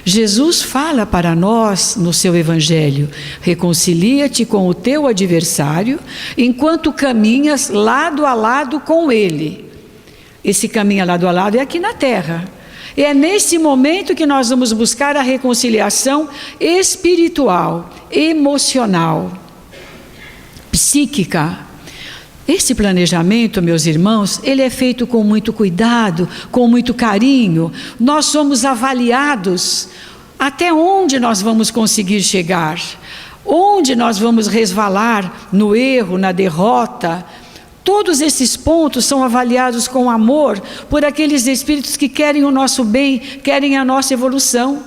Jesus fala para nós no seu Evangelho: reconcilia-te com o teu adversário enquanto caminhas lado a lado com ele. Esse caminho lado a lado é aqui na terra. É nesse momento que nós vamos buscar a reconciliação espiritual, emocional, psíquica. Esse planejamento, meus irmãos, ele é feito com muito cuidado, com muito carinho. Nós somos avaliados até onde nós vamos conseguir chegar, onde nós vamos resvalar no erro, na derrota. Todos esses pontos são avaliados com amor por aqueles espíritos que querem o nosso bem, querem a nossa evolução.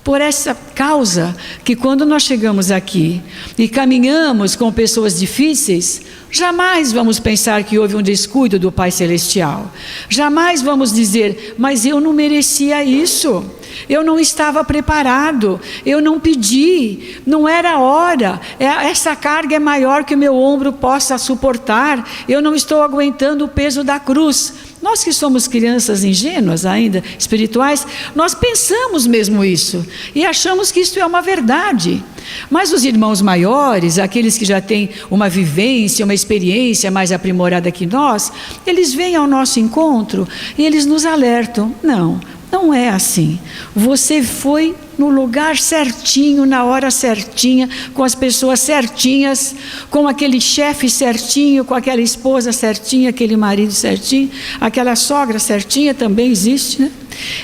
Por essa causa que quando nós chegamos aqui e caminhamos com pessoas difíceis, jamais vamos pensar que houve um descuido do Pai Celestial. Jamais vamos dizer: mas eu não merecia isso, eu não estava preparado, eu não pedi, não era a hora, essa carga é maior que o meu ombro possa suportar, eu não estou aguentando o peso da cruz. Nós que somos crianças ingênuas ainda, espirituais, nós pensamos mesmo isso e achamos que isso é uma verdade. Mas os irmãos maiores, aqueles que já têm uma vivência, uma experiência mais aprimorada que nós, eles vêm ao nosso encontro e eles nos alertam: não é assim. Você foi no lugar certinho, na hora certinha, com as pessoas certinhas, com aquele chefe certinho, com aquela esposa certinha, aquele marido certinho, aquela sogra certinha também existe, né?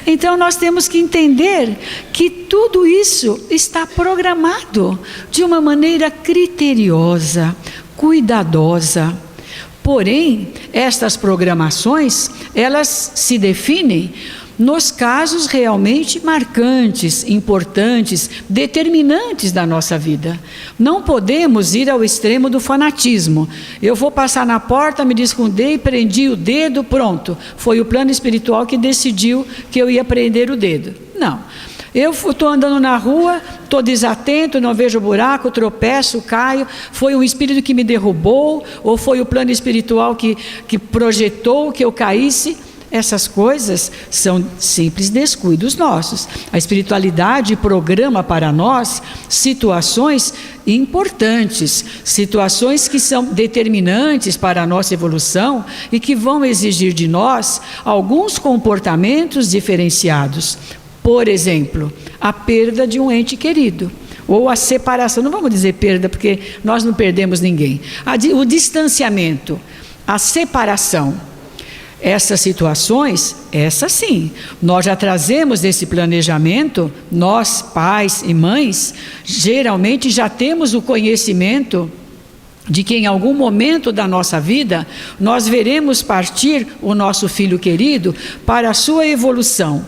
Então nós temos que entender que tudo isso está programado de uma maneira criteriosa, cuidadosa. Porém, estas programações, elas se definem nos casos realmente marcantes, importantes, determinantes da nossa vida. Não podemos ir ao extremo do fanatismo. Eu vou passar na porta, me esconder, prendi o dedo, pronto. Foi o plano espiritual que decidiu que eu ia prender o dedo. Não. Eu estou andando na rua, estou desatento, não vejo buraco, tropeço, caio. Foi um espírito que me derrubou, ou foi o plano espiritual que projetou que eu caísse. Essas coisas são simples descuidos nossos. A espiritualidade programa para nós situações importantes, situações que são determinantes para a nossa evolução e que vão exigir de nós alguns comportamentos diferenciados. Por exemplo, a perda de um ente querido, ou a separação. Não vamos dizer perda, porque nós não perdemos ninguém. O distanciamento, a separação. Essas situações, essas sim, nós já trazemos esse planejamento, nós, pais e mães, geralmente já temos o conhecimento de que em algum momento da nossa vida, nós veremos partir o nosso filho querido para a sua evolução.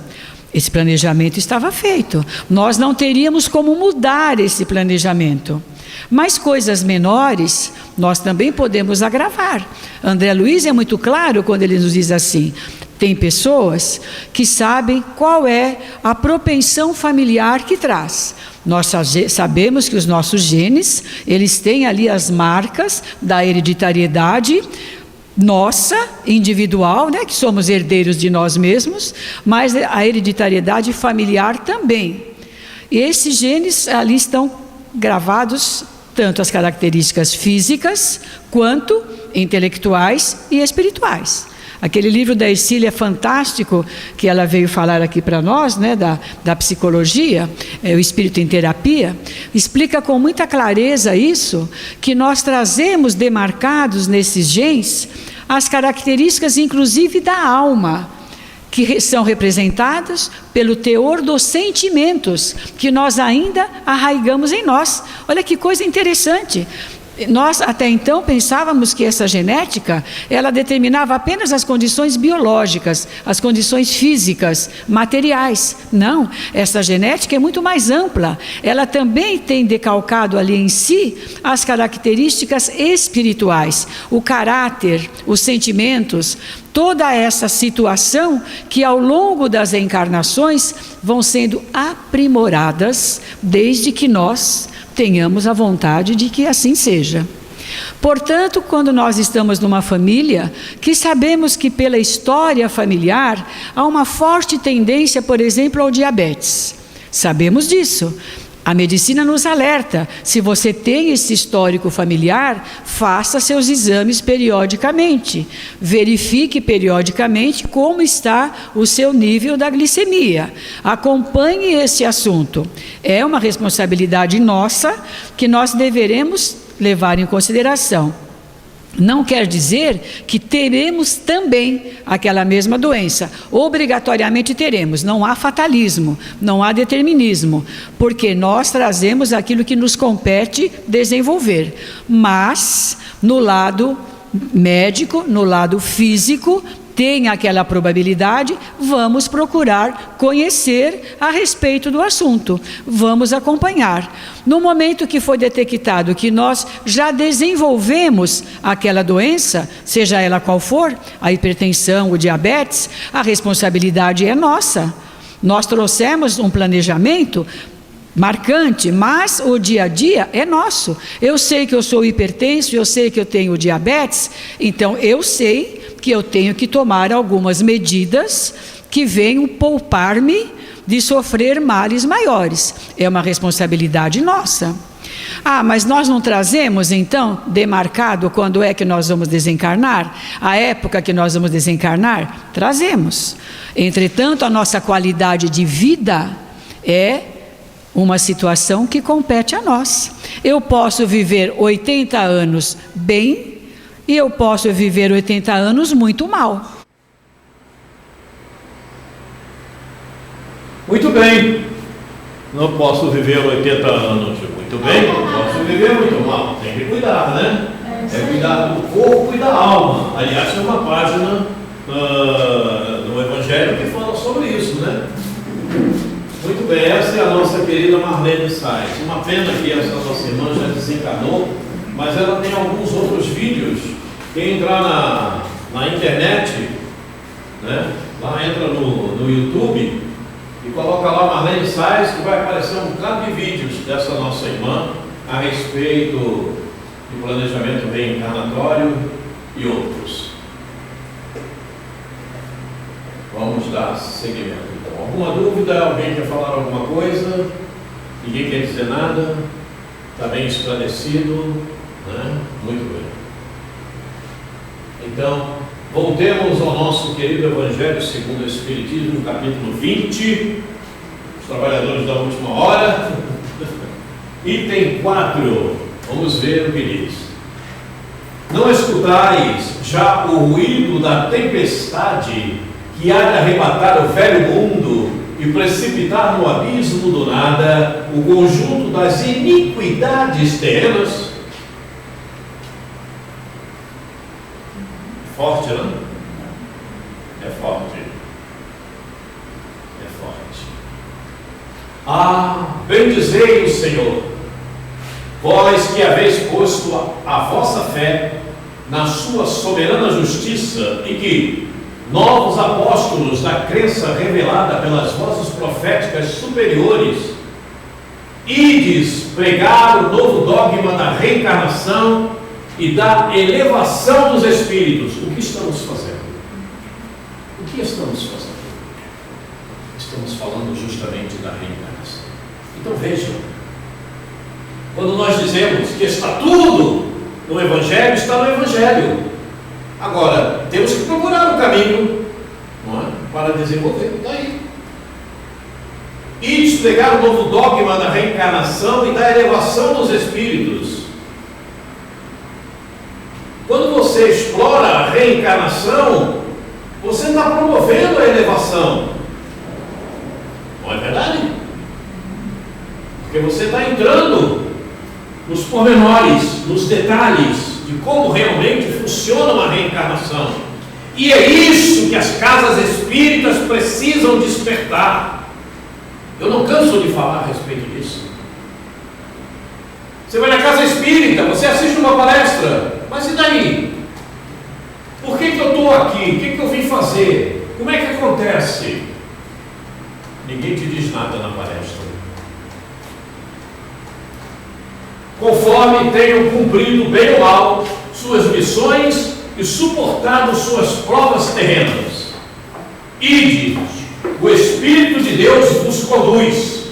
Esse planejamento estava feito, nós não teríamos como mudar esse planejamento. Mas coisas menores, nós também podemos agravar. André Luiz é muito claro quando ele nos diz assim: tem pessoas que sabem qual é a propensão familiar que traz. Nós sabemos que os nossos genes, eles têm ali as marcas da hereditariedade nossa, individual, né, que somos herdeiros de nós mesmos, mas a hereditariedade familiar também. E esses genes ali estão gravados, tanto as características físicas, quanto intelectuais e espirituais. Aquele livro da Ercília fantástico, que ela veio falar aqui para nós, né, da psicologia, o Espírito em Terapia, explica com muita clareza isso, que nós trazemos demarcados nesses genes as características inclusive da alma, que são representadas pelo teor dos sentimentos que nós ainda arraigamos em nós. Olha que coisa interessante. Nós até então pensávamos que essa genética, ela determinava apenas as condições biológicas, as condições físicas, materiais. Não, essa genética é muito mais ampla. Ela também tem decalcado ali em si as características espirituais, o caráter, os sentimentos, toda essa situação que ao longo das encarnações vão sendo aprimoradas desde que nós tenhamos a vontade de que assim seja. Portanto, quando nós estamos numa família, que sabemos que pela história familiar há uma forte tendência, por exemplo, ao diabetes. Sabemos disso. A medicina nos alerta, se você tem esse histórico familiar, faça seus exames periodicamente, verifique periodicamente como está o seu nível da glicemia, acompanhe esse assunto. É uma responsabilidade nossa que nós deveremos levar em consideração. Não quer dizer que teremos também aquela mesma doença. Obrigatoriamente teremos. Não há fatalismo, não há determinismo, porque nós trazemos aquilo que nos compete desenvolver. Mas, no lado médico, no lado físico, tem aquela probabilidade, vamos procurar conhecer a respeito do assunto, vamos acompanhar. No momento que foi detectado que nós já desenvolvemos aquela doença, seja ela qual for, a hipertensão, o diabetes, a responsabilidade é nossa. Nós trouxemos um planejamento marcante, mas o dia a dia é nosso. Eu sei que eu sou hipertenso, eu sei que eu tenho diabetes, então eu sei que eu tenho que tomar algumas medidas que venham poupar-me de sofrer males maiores. É uma responsabilidade nossa. Mas nós não trazemos, então, demarcado quando é que nós vamos desencarnar? A época que nós vamos desencarnar? Trazemos. Entretanto, a nossa qualidade de vida é uma situação que compete a nós. Eu posso viver 80 anos bem, e eu posso viver 80 anos muito mal. Muito bem. Não posso viver 80 anos muito bem, não posso viver muito mal. Tem que cuidar, né? É cuidar do corpo e da alma. Aliás, tem uma página no Evangelho que fala sobre isso, né? Muito bem, essa é a nossa querida Marlene Sais. Uma pena que essa nossa irmã já desencarnou, mas ela tem alguns outros vídeos. Quem entrar na internet, né, lá entra no YouTube e coloca lá Marlene Sais, que vai aparecer um bocado de vídeos dessa nossa irmã a respeito de planejamento reencarnatório e outros. Vamos dar seguimento. Então, alguma dúvida? Alguém quer falar alguma coisa? Ninguém quer dizer nada? Está bem esclarecido? Né? Muito bem. Então, voltemos ao nosso querido Evangelho segundo o Espiritismo, capítulo 20, os trabalhadores da última hora, item 4, vamos ver o que diz. Não escutais já o ruído da tempestade que há de arrebatar o velho mundo e precipitar no abismo do nada o conjunto das iniquidades terrenas? Forte, não? É forte. É forte. Bendizei o Senhor, vós que haveis posto a vossa fé na sua soberana justiça e que novos apóstolos da crença revelada pelas vozes proféticas superiores ides pregar o novo dogma da reencarnação e da elevação dos espíritos. O que estamos fazendo? O que estamos fazendo? Estamos falando justamente da reencarnação. Então vejam, quando nós dizemos que está tudo no Evangelho, está no Evangelho. Agora, temos que procurar o caminho, não é? Para desenvolver. Daí. E pregar o novo dogma da reencarnação e da elevação dos espíritos. Quando você explora a reencarnação, você está promovendo a elevação. Não é verdade? Porque você está entrando nos pormenores, nos detalhes de como realmente funciona uma reencarnação. E é isso que as casas espíritas precisam despertar. Eu não canso de falar a respeito disso. Você vai na casa espírita, você assiste uma palestra, mas e daí? Por que eu estou aqui? O que eu vim fazer? Como é que acontece? Ninguém te diz nada na palestra. conforme tenham cumprido bem ou mal suas missões e suportado suas provas terrenas. Ide, o Espírito de Deus vos conduz,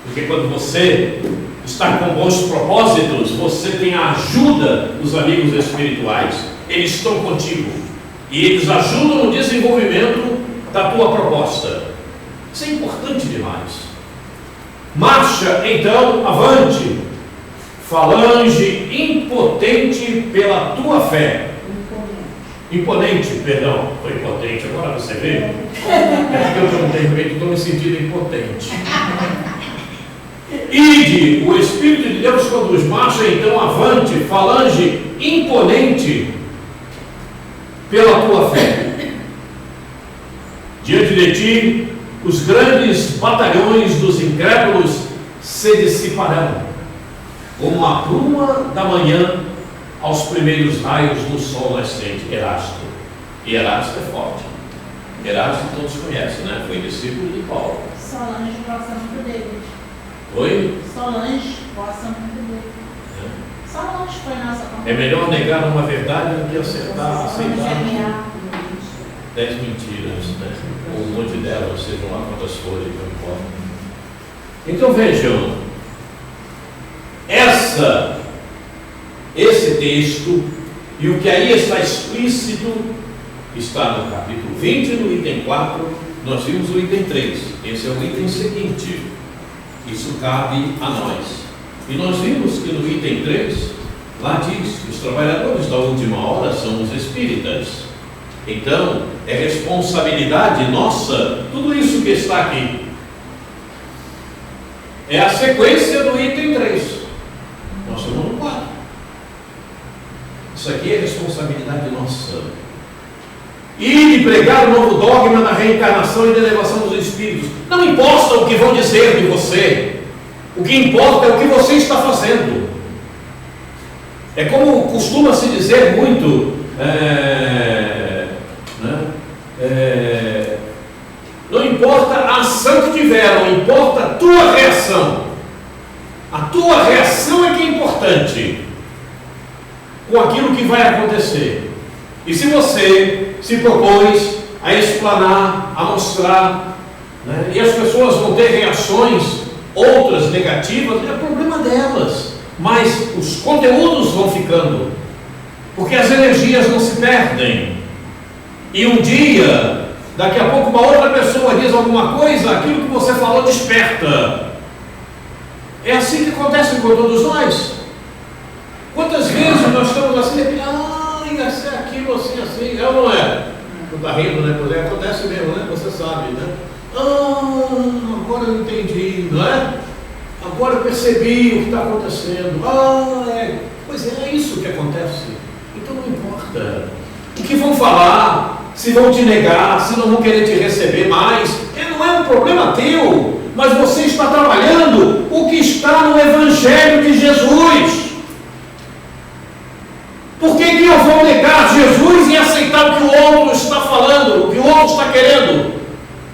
porque quando você está com bons propósitos, você tem a ajuda dos amigos espirituais, eles estão contigo e eles ajudam no desenvolvimento da tua proposta. Isso é importante demais. Marcha então avante, falange impotente pela tua fé. Imponente, perdão, foi impotente, agora você vê. É porque eu não tenho feito, estou me sentindo impotente. Ide, o Espírito de Deus conduz. Marcha então avante, falange imponente pela tua fé. Diante de ti, os grandes batalhões dos incrédulos se dissiparão, como a pluma da manhã aos primeiros raios do sol nascente. Erasto. E Erasto é forte. Erasto todos conhecem, né? Foi discípulo de Paulo. Solange gosta muito dele. Oi? Solange gosta muito dele. Solange foi nossa companheira. É melhor negar uma verdade do que aceitar 10 mentiras, né? Ou um monte delas, sejam lá quantas forem, não importa. Então vejam, esse texto e o que aí está explícito está no capítulo 20, no item 4, nós vimos o item 3, esse é o item seguinte, isso cabe a nós. E nós vimos que no item 3, lá diz que os trabalhadores da última hora são os espíritas. Então, é responsabilidade nossa, tudo isso que está aqui. É a sequência do item 3. Nós estamos no 4. Isso aqui é responsabilidade nossa. E de pregar o novo dogma da reencarnação e da elevação dos espíritos. Não importa o que vão dizer de você. O que importa é o que você está fazendo. É como costuma se dizer muito, não importa a ação que tiveram, importa a tua reação. A tua reação é que é importante com aquilo que vai acontecer. E se você se propôs a explanar, a mostrar, né, e as pessoas vão ter reações, outras negativas, é problema delas, mas os conteúdos vão ficando, porque as energias não se perdem. E um dia, daqui a pouco, uma outra pessoa diz alguma coisa, aquilo que você falou desperta. É assim que acontece com todos nós. Quantas vezes nós estamos assim, ia ser aquilo, assim, é ou não é? Não está rindo, né? Pois é, acontece mesmo, né? Você sabe, né? Agora eu entendi, não é? Agora eu percebi o que está acontecendo. Pois é isso que acontece. Então não importa o que vão falar, se vão te negar, se não vão querer te receber mais, não é um problema teu, mas você está trabalhando o que está no Evangelho de Jesus. Por que eu vou negar Jesus e aceitar o que o outro está falando, o que o outro está querendo?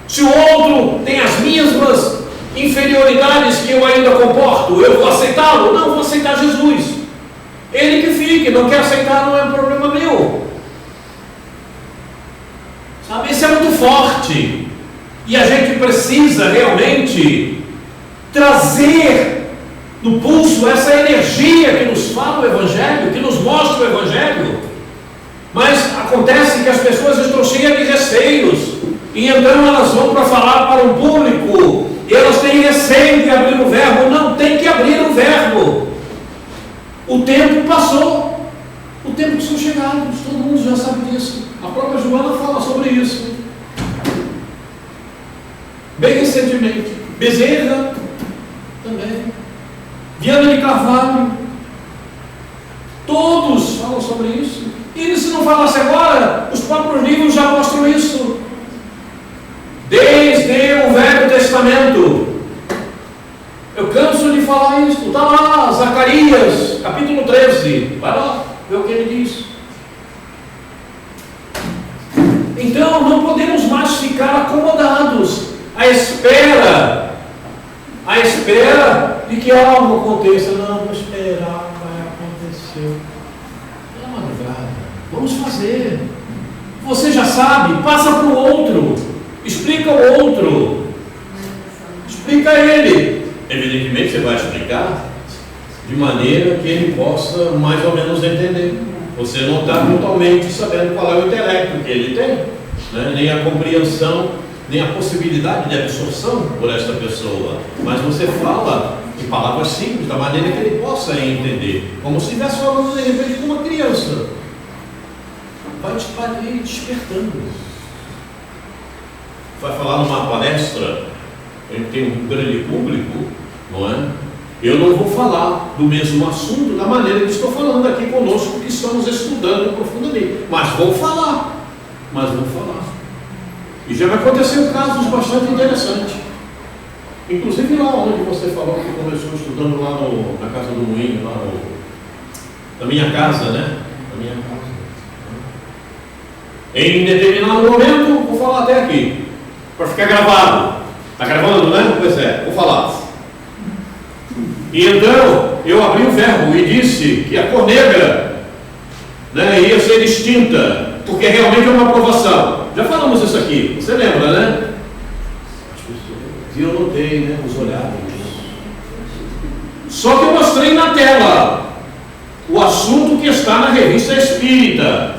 Se o outro tem as mesmas inferioridades que eu ainda comporto, eu vou aceitá-lo? Não, vou aceitar Jesus. Ele que fique, não quer aceitar, não é um problema meu. Sabe, isso é muito forte. E a gente precisa realmente trazer no pulso essa energia que nos fala o Evangelho, que nos mostra o Evangelho. Mas acontece que as pessoas estão cheias de receios, e então elas vão para falar para um público, e elas têm receio de abrir o verbo. Não tem que abrir o verbo. O tempo passou, o tempo que são chegados, todo mundo já sabe disso. A própria Joana fala sobre isso bem recentemente. Bezerra também, Viana de Carvalho, todos falam sobre isso. E se não falasse agora, os próprios livros já mostram isso. Desde o Velho Testamento, eu canso de falar isso. Está lá, Zacarias, capítulo 13, vai lá ver o que ele diz. Então não podemos mais ficar acomodados à espera de que algo aconteça. Não espera. Vamos fazer. Você já sabe, passa para o outro. Explica ao outro. Explica a ele. Evidentemente você vai explicar de maneira que ele possa mais ou menos entender. Você não está totalmente sabendo qual é o intelecto que ele tem, né? Nem a compreensão, nem a possibilidade de absorção por esta pessoa. Mas você fala em palavras simples, da maneira que ele possa entender. Como se estivesse falando de repente com uma criança. Vai ir despertando. Vai falar numa palestra, a gente tem um grande público, não é? Eu não vou falar do mesmo assunto da maneira que estou falando aqui conosco, que estamos estudando profundamente. Mas vou falar. E já me aconteceu casos bastante interessantes. Inclusive lá onde você falou que começou estudando lá na Casa do Moinho, lá na minha casa, né? Na minha casa. Em determinado momento, vou falar até aqui, para ficar gravado. Está gravando, né? Pois é, vou falar. E então, eu abri o verbo e disse que a cor negra, né, ia ser extinta, porque realmente é uma aprovação. Já falamos isso aqui, você lembra, né? E eu notei, né, os olhares. Só que eu mostrei na tela o assunto que está na Revista Espírita,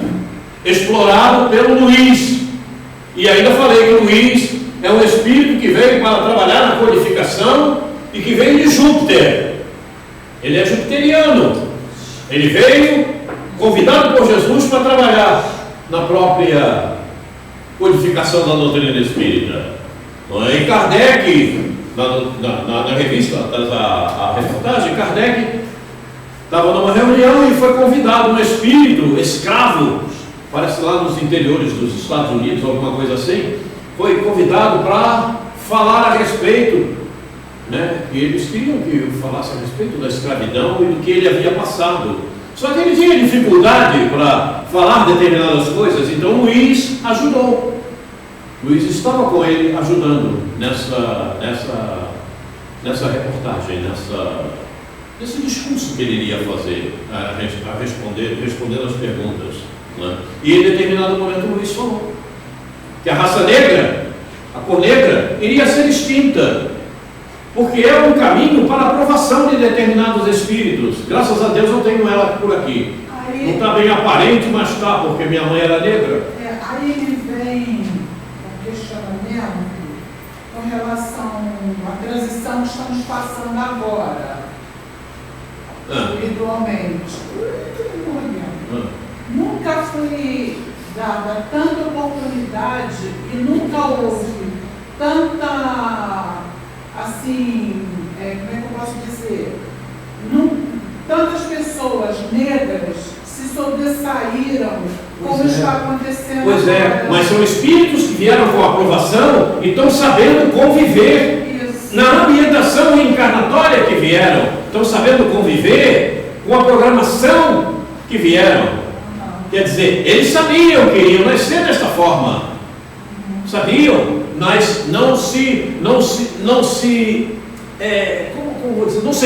explorado pelo Luiz. E ainda falei que o Luiz é um espírito que veio para trabalhar na codificação e que veio de Júpiter. Ele é jupiteriano. Ele veio convidado por Jesus para trabalhar na própria codificação da doutrina espírita. E Kardec, na revista, a reportagem, Kardec estava numa reunião e foi convidado um espírito escravo, parece lá nos interiores dos Estados Unidos, alguma coisa assim, foi convidado para falar a respeito, né, que eles queriam que eu falasse a respeito da escravidão e do que ele havia passado. Só que ele tinha dificuldade para falar determinadas coisas, então Luiz ajudou. Luiz estava com ele ajudando nessa reportagem, nesse discurso que ele iria fazer, respondendo as perguntas, né? E em determinado momento Luiz falou que a raça negra, a cor negra, iria ser extinta, porque é um caminho para a aprovação de determinados espíritos. Graças a Deus eu tenho ela por aqui. Aí, não está bem aparente, mas está, porque minha mãe era negra. Aí ele vem com questionamento com relação à transição que estamos passando agora, individualmente. Nunca foi dada tanta oportunidade e nunca houve tanta, assim, como é que eu posso dizer? Tantas pessoas negras se sobressaíram como está acontecendo. Pois é, mas são espíritos que vieram com aprovação e estão sabendo conviver. Isso. Na ambientação reencarnatória que vieram, estão sabendo conviver com a programação que vieram. Quer dizer, eles sabiam que iriam nascer desta forma. Sabiam, mas não se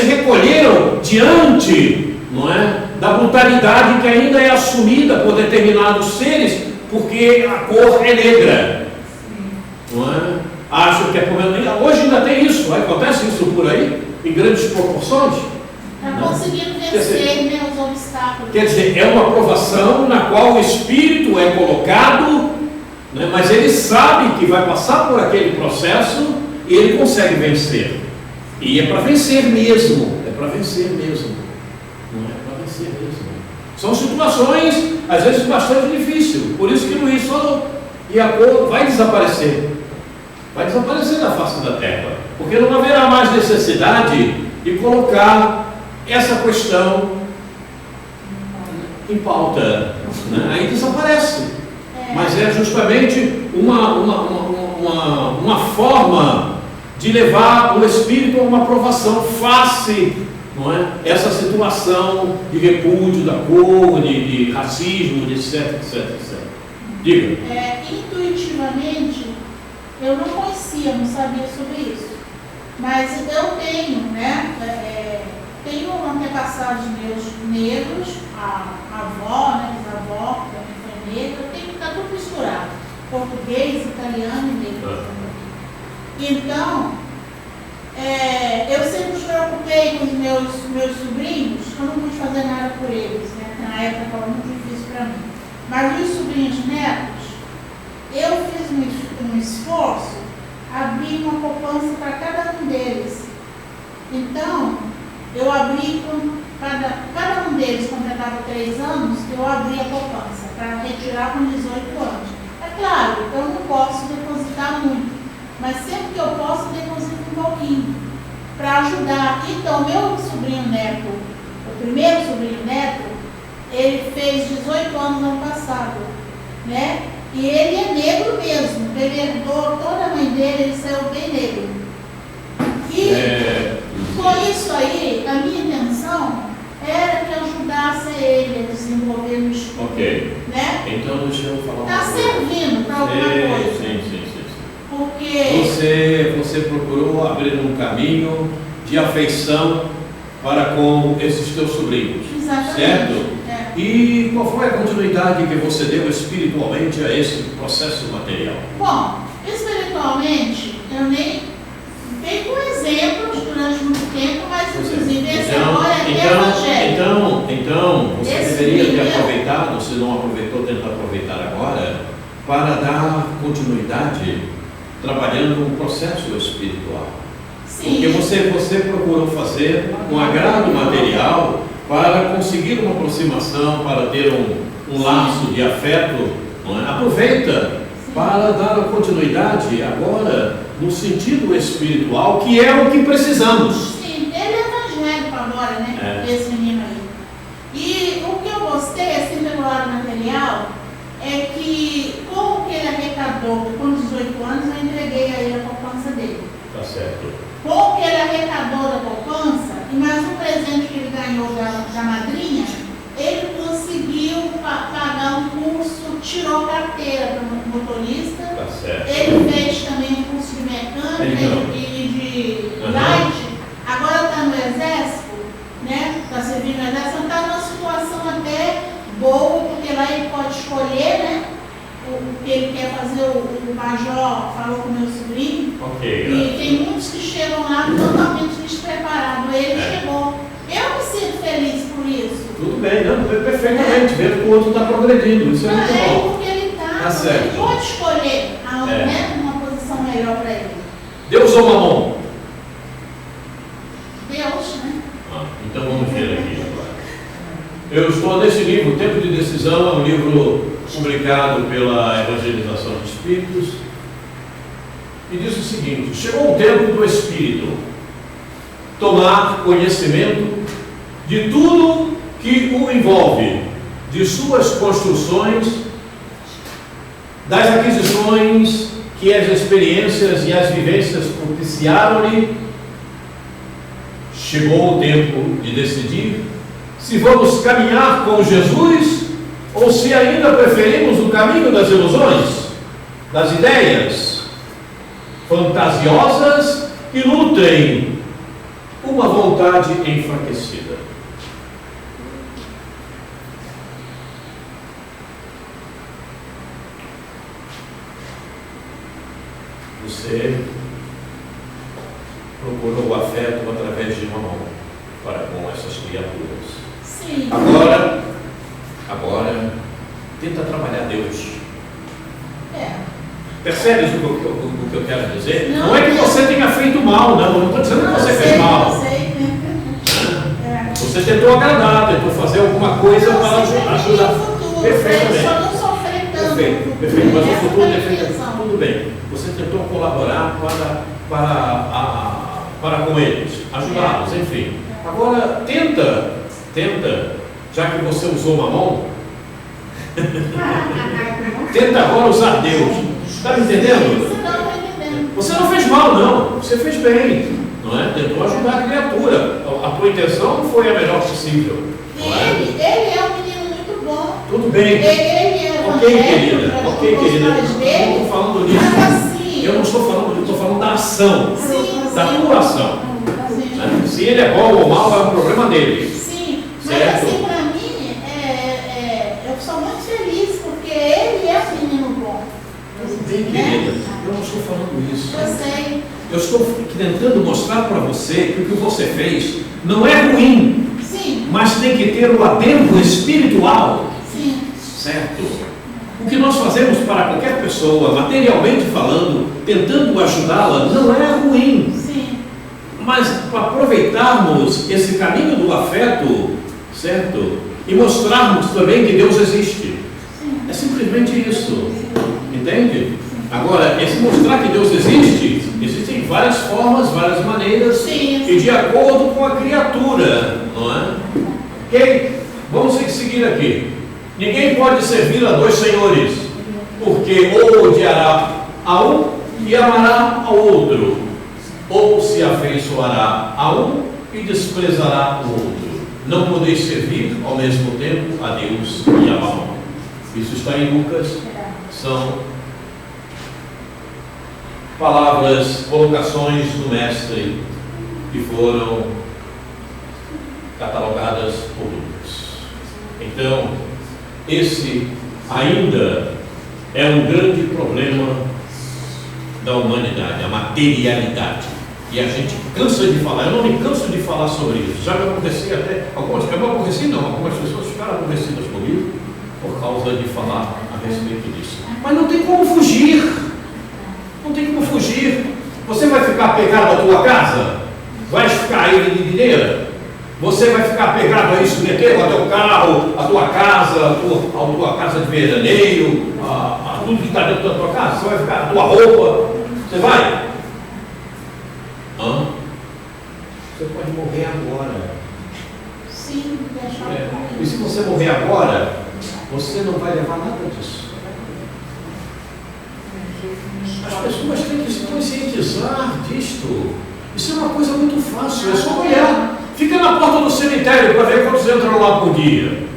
recolheram diante, não é, da brutalidade que ainda é assumida por determinados seres, porque a cor é negra. Não é? Acham que é problema. Hoje ainda tem isso, acontece isso por aí, em grandes proporções. Está conseguindo vencer os obstáculos. Quer dizer, é uma aprovação na qual o espírito é colocado, né, mas ele sabe que vai passar por aquele processo e ele consegue vencer. E é para vencer mesmo, Não é para vencer mesmo. São situações, às vezes, bastante difíceis. Por isso que Luiz falou, e a cor vai desaparecer. Vai desaparecer da face da terra. Porque não haverá mais necessidade de colocar essa questão em pauta, né? Aí desaparece. Mas é justamente uma forma de levar o espírito a uma aprovação face, não é? Essa situação de repúdio da cor, de racismo, de etc. Diga. Intuitivamente, eu não conhecia, não sabia sobre isso. Mas eu tenho, né? Tenho antepassados meus negros, a avó, né, bisavó, português, italiano e negro também. Então, eu sempre me preocupei com os meus sobrinhos, eu não pude fazer nada por eles, né? Na época estava muito difícil para mim. Mas os sobrinhos netos, eu fiz um esforço, abri uma poupança para cada um deles. Então, eu abri cada um deles completava 3 anos, eu abri a poupança para retirar com 18 anos. É claro, eu não posso depositar muito, mas sempre que eu posso, deposito um pouquinho para ajudar. Então, meu sobrinho neto, o primeiro sobrinho neto, ele fez 18 anos no ano passado, né? E ele é negro mesmo, ele herdou toda a mãe dele, ele saiu bem negro. E com isso aí, a minha intenção era que ajudasse ele a desenvolver no estudo. Ok. Né? Então, deixa eu falar Está servindo para alguma coisa. Sim. Porque Você procurou abrir um caminho de afeição para com esses teus sobrinhos. Exatamente. Certo? E qual foi a continuidade que você deu espiritualmente a esse processo material? Bom, espiritualmente, eu nem dei com exemplos durante muito tempo, mas inclusive esse agora é evangélico. Então, você Esse deveria ter primeiro- aproveitado, se não aproveitou, tentar aproveitar agora, para dar continuidade trabalhando um processo espiritual. Porque Sim, você procurou fazer um agrado material para conseguir uma aproximação, para ter um laço de afeto. Não é? Aproveita para dar a continuidade agora no sentido espiritual, que é o que precisamos. sim, ele é evangélico agora, né? Esse menino aí. E o que eu gostei, assim, pelo lado material, é que, como que ele arrecadou com 18 anos, eu entreguei a ele a poupança dele. Tá certo. Com que ele arrecadou da poupança, e mais um presente que ele ganhou da madrinha, ele conseguiu pagar um curso, tirou carteira para motorista. Tá certo. Ele fez também um curso de mecânica e de light. Agora está no exército, né? Está servindo no exército, está numa situação até boa, porque lá ele pode escolher, né? O que ele quer fazer. O major falou com o meu sobrinho. Ok. E tem muitos que chegam lá totalmente despreparados. Ele chegou. Eu me sinto feliz por isso. Tudo bem, não, perfeitamente. Ver que o outro está progredindo. Isso é muito bom. Porque ele está. Tá certo. Ele pode escolher né, uma posição melhor para ele. Deus ou Mamon? Deus, né? Então vamos ver aqui agora. Eu estou nesse livro, Tempo de Decisão, é um livro publicado pela Evangelização de Espíritos, e diz o seguinte: chegou o tempo do Espírito tomar conhecimento de tudo que o envolve, de suas construções, das aquisições que as experiências e as vivências propiciaram-lhe. Chegou o tempo de decidir se vamos caminhar com Jesus ou se ainda preferimos o caminho das ilusões, das ideias fantasiosas que nutrem uma vontade enfraquecida. Você procurou o afeto através de Mamon para com essas criaturas. Sim. Agora, tenta trabalhar Deus. É. Percebes o que eu quero dizer? Não. Não é que você tenha feito mal, não estou dizendo que você Eu fez sei, mal. eu sei. Você tentou agradar, tentou fazer alguma coisa para ajudar. Perfeitamente. Só não sofrer tanto. Perfeito, mas o Essa futuro foi a defende. intenção. Tudo bem. Você tentou colaborar para com eles, ajudá-los, enfim. Agora, tenta, já que você usou Mamon, tenta agora usar Deus. Está me entendendo? Você não está entendendo. Você não fez mal, não. Você fez bem. Não é? Tentou ajudar a criatura. A tua intenção foi a melhor possível. E Não é? ele é um menino muito bom. Tudo bem. Ele é Ok, evangélico, querida. com Ok, os querida. pais Eu dele. não estou falando disso. Mas assim, Eu não estou falando disso, estou falando da ação. sim, Da sim. tua ação. Sim. Né? Se ele é bom ou mal, é um problema dele. Sim, mas Certo. assim, para mim, eu sou muito feliz porque ele é um menino bom. disso? Eu sei. Eu estou tentando mostrar para você que o que você fez não é ruim, Sim, mas tem que ter o adentro espiritual, sim. certo? O que nós fazemos para qualquer pessoa, materialmente falando, tentando ajudá-la, não é ruim. Sim. Mas para aproveitarmos esse caminho do afeto, certo? E mostrarmos também que Deus existe. Sim. É simplesmente isso. Entende? Agora, esse mostrar que Deus existe, existem várias formas, várias maneiras, Sim. e de acordo com a criatura, não é? Ok? Vamos seguir aqui. Ninguém pode servir a dois senhores, porque ou odiará a um e amará ao outro, ou se afeiçoará a um e desprezará o outro. Não podeis servir ao mesmo tempo a Deus e a Mamon. Isso está em Lucas. São palavras, colocações do Mestre que foram catalogadas por Lucas. Então, esse ainda é um grande problema da humanidade, a materialidade. E a gente cansa de falar, eu não me canso de falar sobre isso. Já me acontecia até, algumas pessoas ficaram aborrecidas comigo por causa de falar a respeito disso. Mas não tem como fugir. Não tem como fugir. Você vai ficar pegado à tua casa? Vai ficar aí de videira? Você vai ficar pegado a isso daquilo, ao teu carro, a tua casa, a tua casa de veraneio, a tudo que está dentro da tua casa? Você vai ficar, a tua roupa? Você vai? Você pode morrer agora. Sim, deixa E se você morrer agora, você não vai levar nada disso. As pessoas têm que se conscientizar disto. Isso é uma coisa muito fácil, é só olhar. Fica na porta do cemitério para ver quantos entram lá por dia.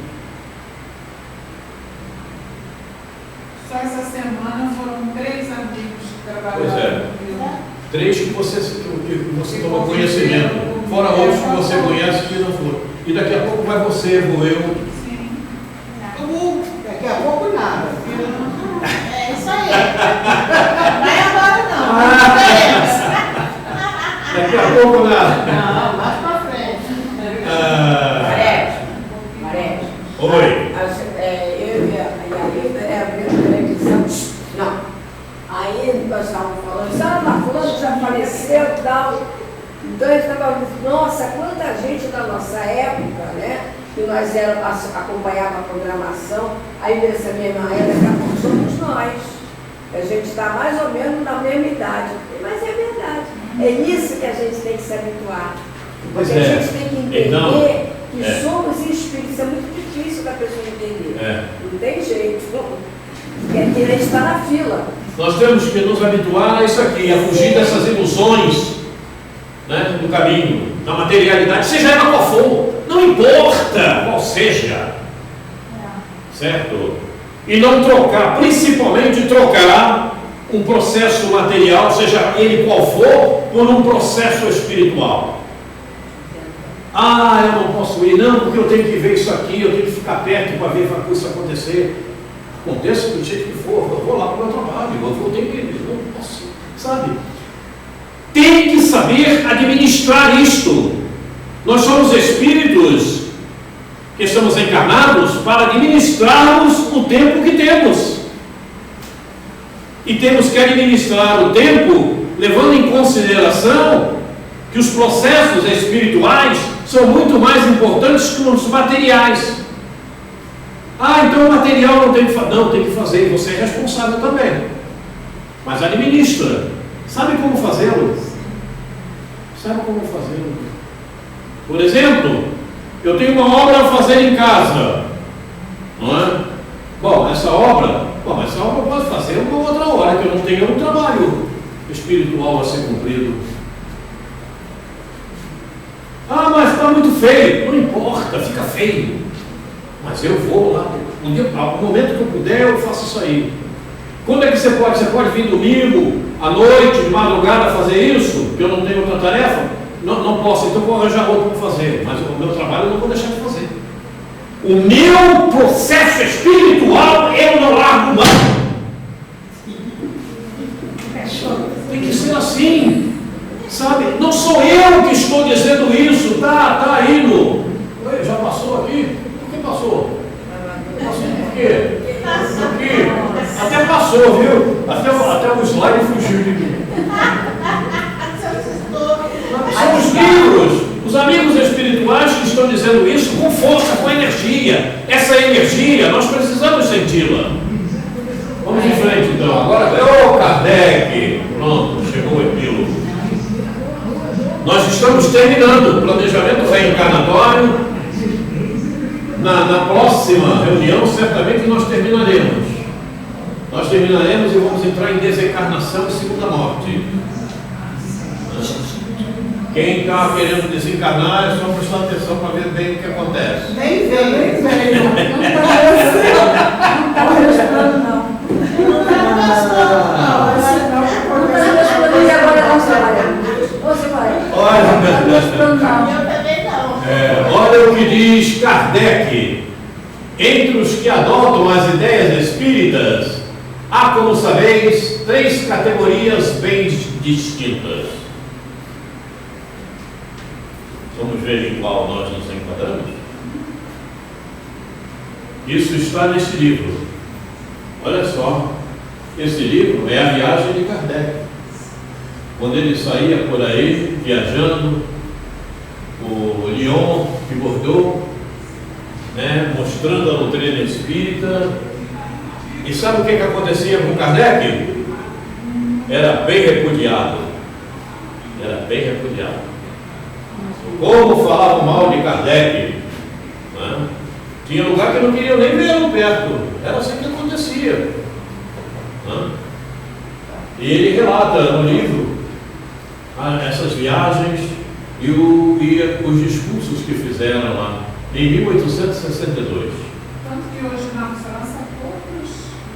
Só essa semana foram 3 amigos que trabalharam Pois é. comigo. 3 que você tomou conhecimento. Fora outros que você conhece que não foram. E daqui a pouco vai você, vou eu. Sim. Acabou. Daqui a pouco nada. É isso aí. Vai agora não. Daqui a pouco nada. Não, mais pra frente. Maré. Oi. Eu e a Lívia abrindo televisão. Não. Aí nós estávamos falando, fulano já faleceu e tal. Então eles estavam dizendo, nossa, quanta gente da nossa época, né? Que nós acompanhava a programação, aí essa minha irmã, daqui a pouco somos nós. A gente está mais ou menos na mesma idade. Mas é verdade. É nisso que a gente tem que se habituar. Porque a gente tem que entender que somos espíritos. Isso é muito difícil da pessoa entender. Não tem jeito. É querer estar na fila. Nós temos que nos habituar a isso aqui, a fugir dessas ilusões, né, do caminho, da materialidade, seja ela qual for, não importa qual seja, certo? E não trocar, principalmente trocar um processo material, seja ele qual for, por um processo espiritual. Eu não posso ir, não, porque eu tenho que ver isso aqui, eu tenho que ficar perto para ver isso acontecer. Aconteça do jeito que for, eu vou lá para o meu trabalho, eu tenho que, eu não posso, sabe? Tem que saber administrar isto. Nós somos espíritos que estamos encarnados para administrarmos o tempo que temos. E temos que administrar o tempo levando em consideração que os processos espirituais são muito mais importantes que os materiais. Então o material não tem que fazer. Não, tem que fazer, você é responsável também. Mas administra. Sabe como fazê-lo? Por exemplo, eu tenho uma obra a fazer em casa. Não é? Bom, essa obra eu posso fazer uma outra hora, que eu não tenho um trabalho espiritual a ser cumprido. Mas está muito feio. Não importa, fica feio. Mas eu vou lá, no momento que eu puder, eu faço isso aí. Quando é que você pode? Você pode vir domingo, à noite, de madrugada, fazer isso? Que eu não tenho outra tarefa? Não posso, então vou arranjar outro para fazer. Mas o meu trabalho eu não vou deixar de fazer. O meu processo espiritual eu não largo mão. Tem que Até passou, viu? Até o slide fugiu de mim. São os livros, os amigos espirituais que estão dizendo isso com força, com energia. Essa energia, nós precisamos senti-la. Vamos em frente então. Agora, Kardec. Pronto, chegou o epílogo. Nós estamos terminando o planejamento reencarnatório. Na próxima reunião, certamente nós terminaremos. Nós terminaremos e vamos entrar em desencarnação e segunda morte. Quem está querendo desencarnar é só prestar atenção para ver bem o que acontece. Nem vem. Não estava respirando, não. Não está gostando, E agora não trabalhar. Você vai. Olha, eu também não. olha o que diz Kardec. Entre os que adotam as ideias espíritas, há, como sabeis, 3 categorias bem distintas. Vamos ver em qual nós nos enquadramos. Isso está nesse livro. Olha só, esse livro é a viagem de Kardec. Quando ele saía por aí, viajando, o Lyon de Bordeaux, né, mostrando a doutrina espírita. E sabe o que acontecia com Kardec? Era bem repudiado. Era bem repudiado. Como falavam mal de Kardec, né? Tinha lugar que não queriam nem vê-lo perto. Era assim que acontecia, né? E ele relata no livro essas viagens e os discursos que fizeram lá em 1862. Tanto que hoje na França poucos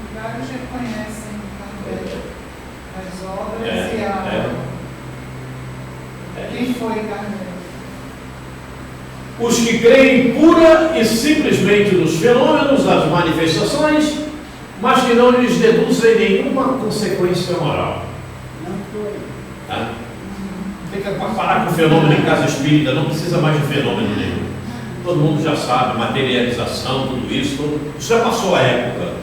lugares reconhecem Kardec, as obras e a... Quem foi Kardec? Os que creem pura e simplesmente nos fenômenos, das manifestações, mas que não lhes deduzem nenhuma consequência moral. Tá? Tem que parar com o fenômeno em casa espírita, não precisa mais de fenômeno nenhum. Todo mundo já sabe, materialização, tudo isso já passou a época,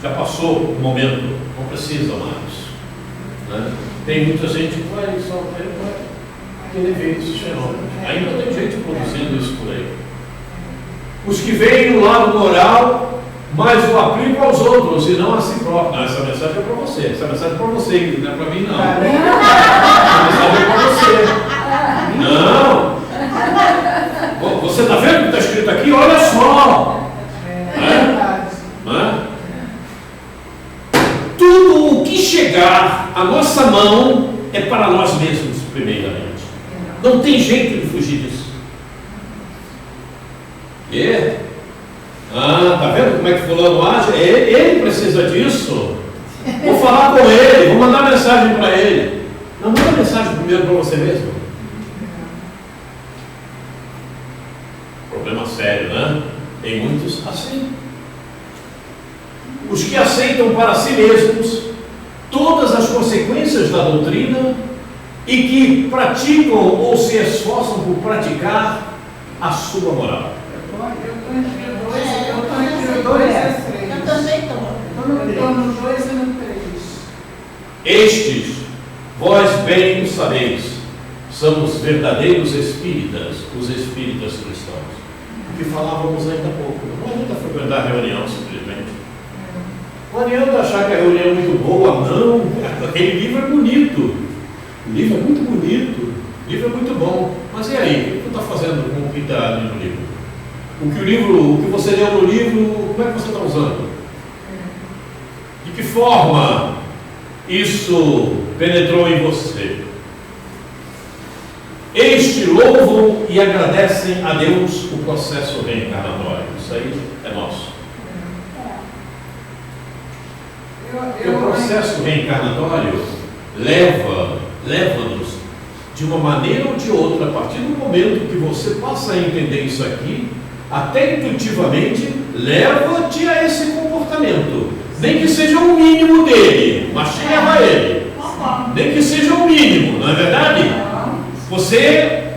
já passou o momento, não precisa mais. Né? Tem muita gente que vai só querer ver esses fenômenos. Ainda tem gente produzindo isso por aí. Os que veem o lado moral, mas o aplicam aos outros e não a si próprio. Não, essa mensagem é para você. Essa mensagem é para você, não é para mim, não. Essa mensagem é para você. Não. Você está vendo o que está escrito aqui? Olha só. Tudo o que chegar à nossa mão é para nós mesmos, primeiramente. Não tem jeito de fugir disso. Tá vendo como é que fulano age? Ele precisa disso. Vou falar com ele, vou mandar mensagem para ele. Não, manda mensagem primeiro para você mesmo. Problema sério, né? Tem muitos assim. Os que aceitam para si mesmos todas as consequências da doutrina e que praticam ou se esforçam por praticar a sua moral. Eu estou entre o 2 e o 3. Eu também estou. Eu estou no 2 e no 3. Estes, vós bem o sabeis, são os verdadeiros espíritas, os espíritas cristãos. O que falávamos ainda há pouco. Não adianta frequentar a reunião simplesmente. Não adianta achar que a reunião é muito boa. Não, aquele livro é bonito. O livro é muito bonito. O livro é muito bom. Mas e aí? O que tu está fazendo com o que está ali no livro? O que você leu no livro, como é que você está usando? De que forma isso penetrou em você? Estes louvam e agradecem a Deus o processo reencarnatório. Isso aí é nosso. O processo reencarnatório leva-nos de uma maneira ou de outra, a partir do momento que você passa a entender isso aqui, até intuitivamente, leva-te a esse comportamento. Nem que seja o mínimo dele, mas te leva a ele. Nem que seja o mínimo, não é verdade? Você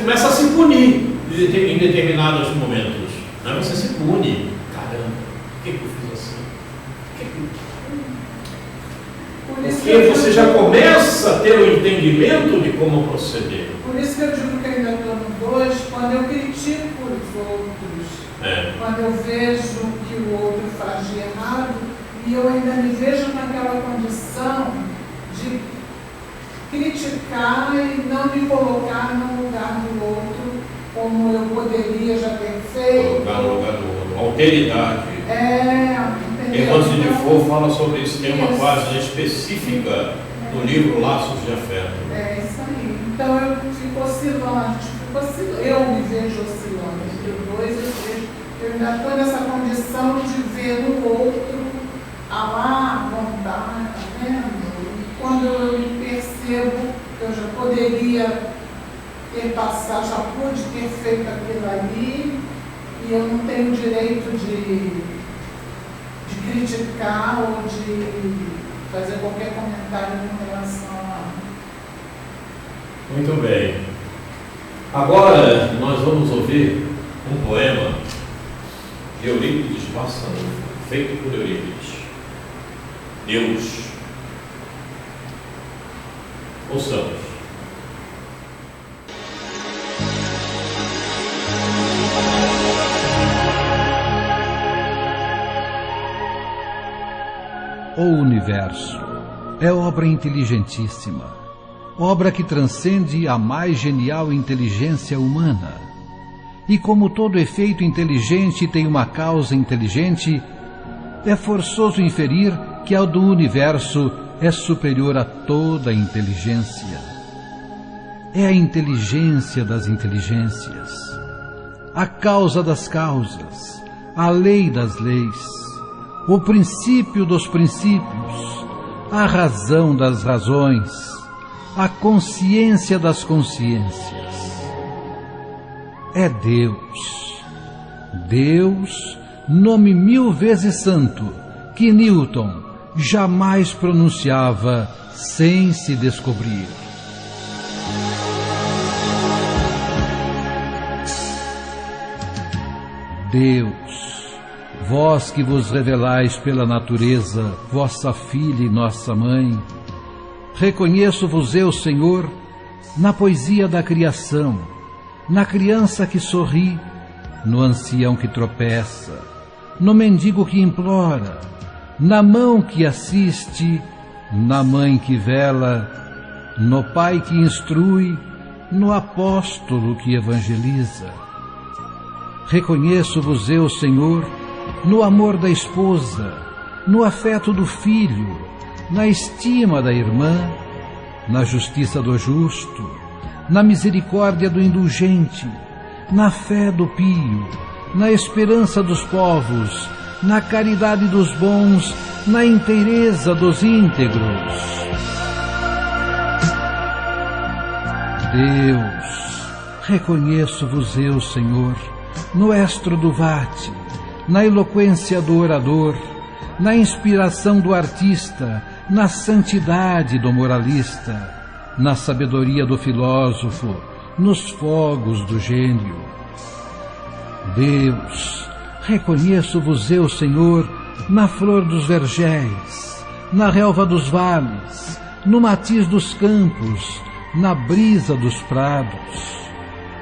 começa a se punir em determinados momentos. Né? Você se pune. Caramba, por que eu fiz assim? Porque você já começa a ter o entendimento de como proceder. Por isso que eu digo que ainda estou no 2, quando eu critico os outros, quando eu vejo que o outro faz de errado, e eu ainda me vejo naquela condição de criticar e não me colocar no lugar do outro, como eu poderia já ter feito. Colocar no lugar do outro. Alteridade. Entendeu? Irmã Cid Four fala sobre isso, tem uma página específica no livro Laços de Afeto. É isso aí. Então eu fico oscilante, eu me vejo oscilando entre os dois, eu ainda estou nessa condição de ver no outro a bondade, tá vendo? Quando eu me percebo que eu já poderia ter passado, já pude ter feito aquilo ali, e eu não tenho direito de criticar ou de fazer qualquer comentário com relação a... Muito bem. Agora nós vamos ouvir um poema de Eurípides Barçanufo, feito por Eurípides. Deus. Ouçamos. O universo é obra inteligentíssima, obra que transcende a mais genial inteligência humana. E como todo efeito inteligente tem uma causa inteligente, é forçoso inferir que a do universo é superior a toda a inteligência. É a inteligência das inteligências, a causa das causas, a lei das leis, o princípio dos princípios, a razão das razões, a consciência das consciências. É Deus. Deus, nome 1000 vezes santo, que Newton jamais pronunciava sem se descobrir. Deus, vós que vos revelais pela natureza, vossa filha e nossa mãe, reconheço-vos eu, Senhor, na poesia da criação, na criança que sorri, no ancião que tropeça, no mendigo que implora, na mão que assiste, na mãe que vela, no pai que instrui, no apóstolo que evangeliza. Reconheço-vos eu, Senhor, no amor da esposa, no afeto do filho, na estima da irmã, na justiça do justo, na misericórdia do indulgente, na fé do pio, na esperança dos povos, na caridade dos bons, na inteireza dos íntegros. Deus, reconheço-vos eu, Senhor, no estro do vate, na eloquência do orador, na inspiração do artista, na santidade do moralista, na sabedoria do filósofo, nos fogos do gênio. Deus, reconheço-vos eu, Senhor, na flor dos vergéis, na relva dos vales, no matiz dos campos, na brisa dos prados,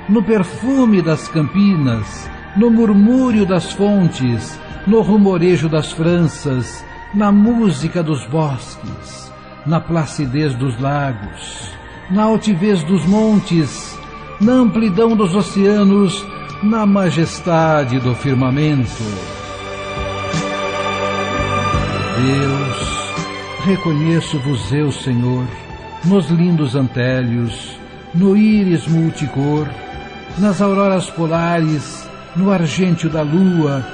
no perfume das campinas, no murmúrio das fontes, no rumorejo das franças, na música dos bosques, na placidez dos lagos, na altivez dos montes, na amplidão dos oceanos, na majestade do firmamento. Deus, reconheço-vos eu, Senhor, nos lindos antélios, no íris multicor, nas auroras polares, no argêntio da lua,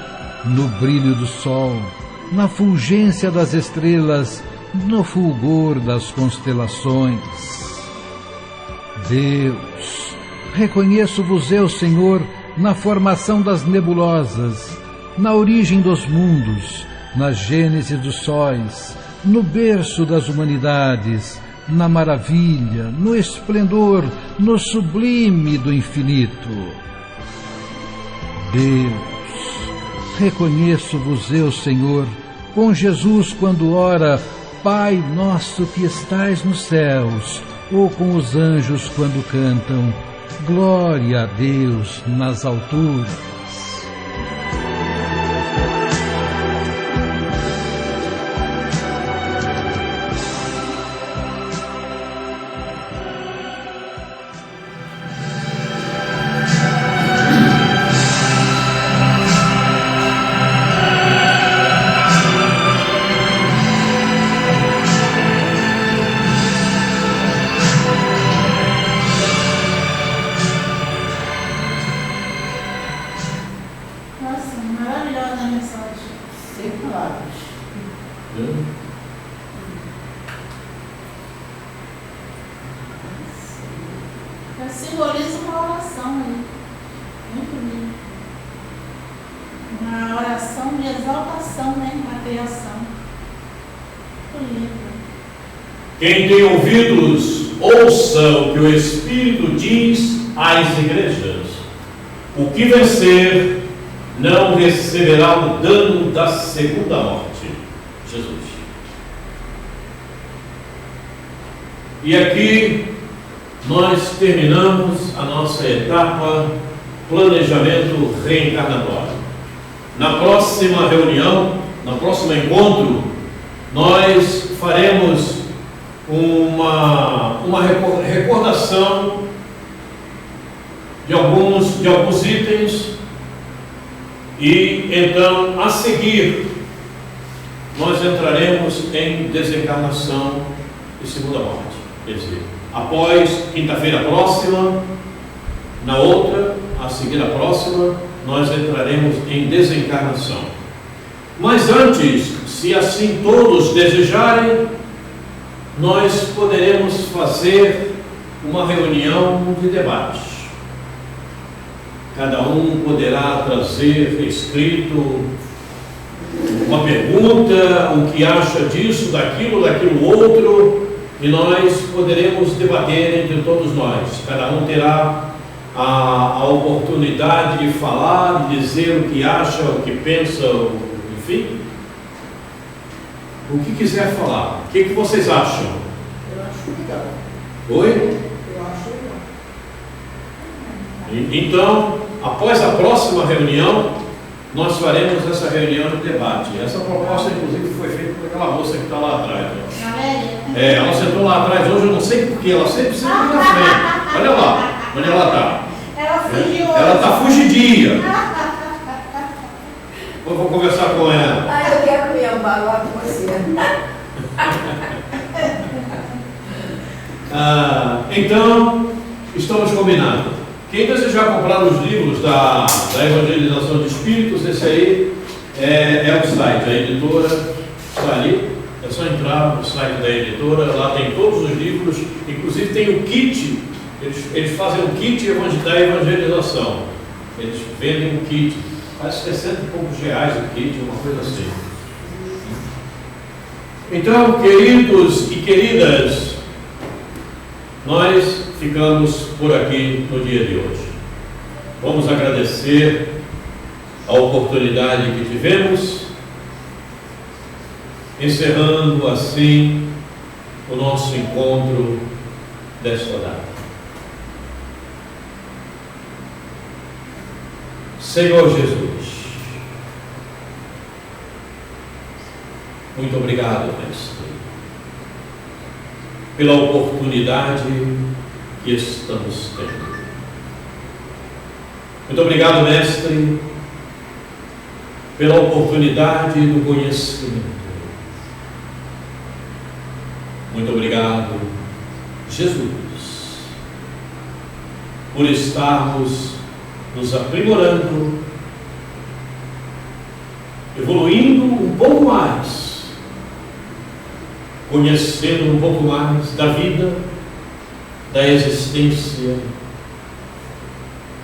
no brilho do sol, na fulgência das estrelas, no fulgor das constelações. Deus, reconheço-vos eu, Senhor, na formação das nebulosas, na origem dos mundos, na gênese dos sóis, no berço das humanidades, na maravilha, no esplendor, no sublime do infinito. Deus, reconheço-vos eu, Senhor, com Jesus quando ora, Pai nosso que estais nos céus, ou com os anjos quando cantam, glória a Deus nas alturas. Nossa, maravilhosa a mensagem. Sem palavras. Já simboliza uma oração aí. Muito lindo. Uma oração de exaltação, né? Na criação. Muito lindo. Quem tem ouvidos, ouça o que o Espírito diz às igrejas. O que vencer não receberá o dano da segunda morte. Jesus. E aqui nós terminamos a nossa etapa planejamento reencarnatório. Na próxima reunião, no próximo encontro, nós faremos uma recordação de alguns itens e então a seguir nós entraremos em desencarnação e segunda morte. Quer dizer, após quinta-feira próxima, na outra, a seguir a próxima, nós entraremos em desencarnação. Mas antes, se assim todos desejarem, nós poderemos fazer uma reunião de debate. Cada um poderá trazer escrito uma pergunta, o que acha disso, daquilo outro, e nós poderemos debater entre todos nós. Cada um terá a oportunidade de falar, de dizer o que acha, o que pensa, enfim, o que quiser falar. O que vocês acham? Eu acho legal. Oi? Eu acho legal. Então, após a próxima reunião, nós faremos essa reunião de debate. Essa proposta, inclusive, foi feita por aquela moça que está lá atrás. Valéria? Ela sentou lá atrás hoje, eu não sei porquê, ela sempre senta na frente. Olha lá, onde ela está. Ela fugiu. Ela está fugidia. Eu vou conversar com ela. Ah, eu quero mesmo falar com você. Então, estamos combinados. Quem desejar comprar os livros da Evangelização de Espíritos, esse aí é o site, a editora está ali. É só entrar no site da editora, lá tem todos os livros, inclusive tem o kit, eles fazem um kit da evangelização. Eles vendem um kit, faz 60 e poucos reais o kit, uma coisa assim. Então, queridos e queridas, nós ficamos por aqui no dia de hoje. Vamos agradecer a oportunidade que tivemos, encerrando assim o nosso encontro desta data. Senhor Jesus, muito obrigado, Mestre, pela oportunidade que estamos tendo. Muito obrigado, Mestre, pela oportunidade do conhecimento. Muito obrigado, Jesus, por estarmos nos aprimorando, evoluindo um pouco mais, conhecendo um pouco mais da vida, da existência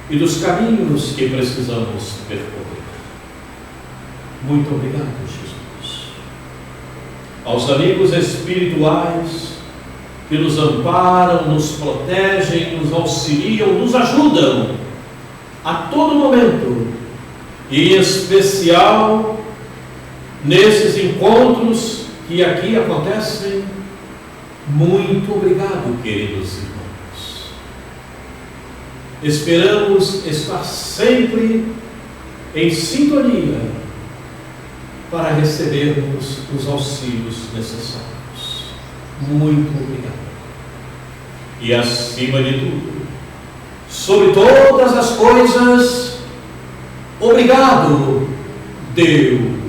e dos caminhos que precisamos percorrer. Muito obrigado, Jesus. Aos amigos espirituais que nos amparam, nos protegem, nos auxiliam, nos ajudam a todo momento, e em especial nesses encontros que aqui acontecem. Muito obrigado, queridos irmãos. Esperamos estar sempre em sintonia para recebermos os auxílios necessários. Muito obrigado. E acima de tudo, sobre todas as coisas, obrigado, Deus.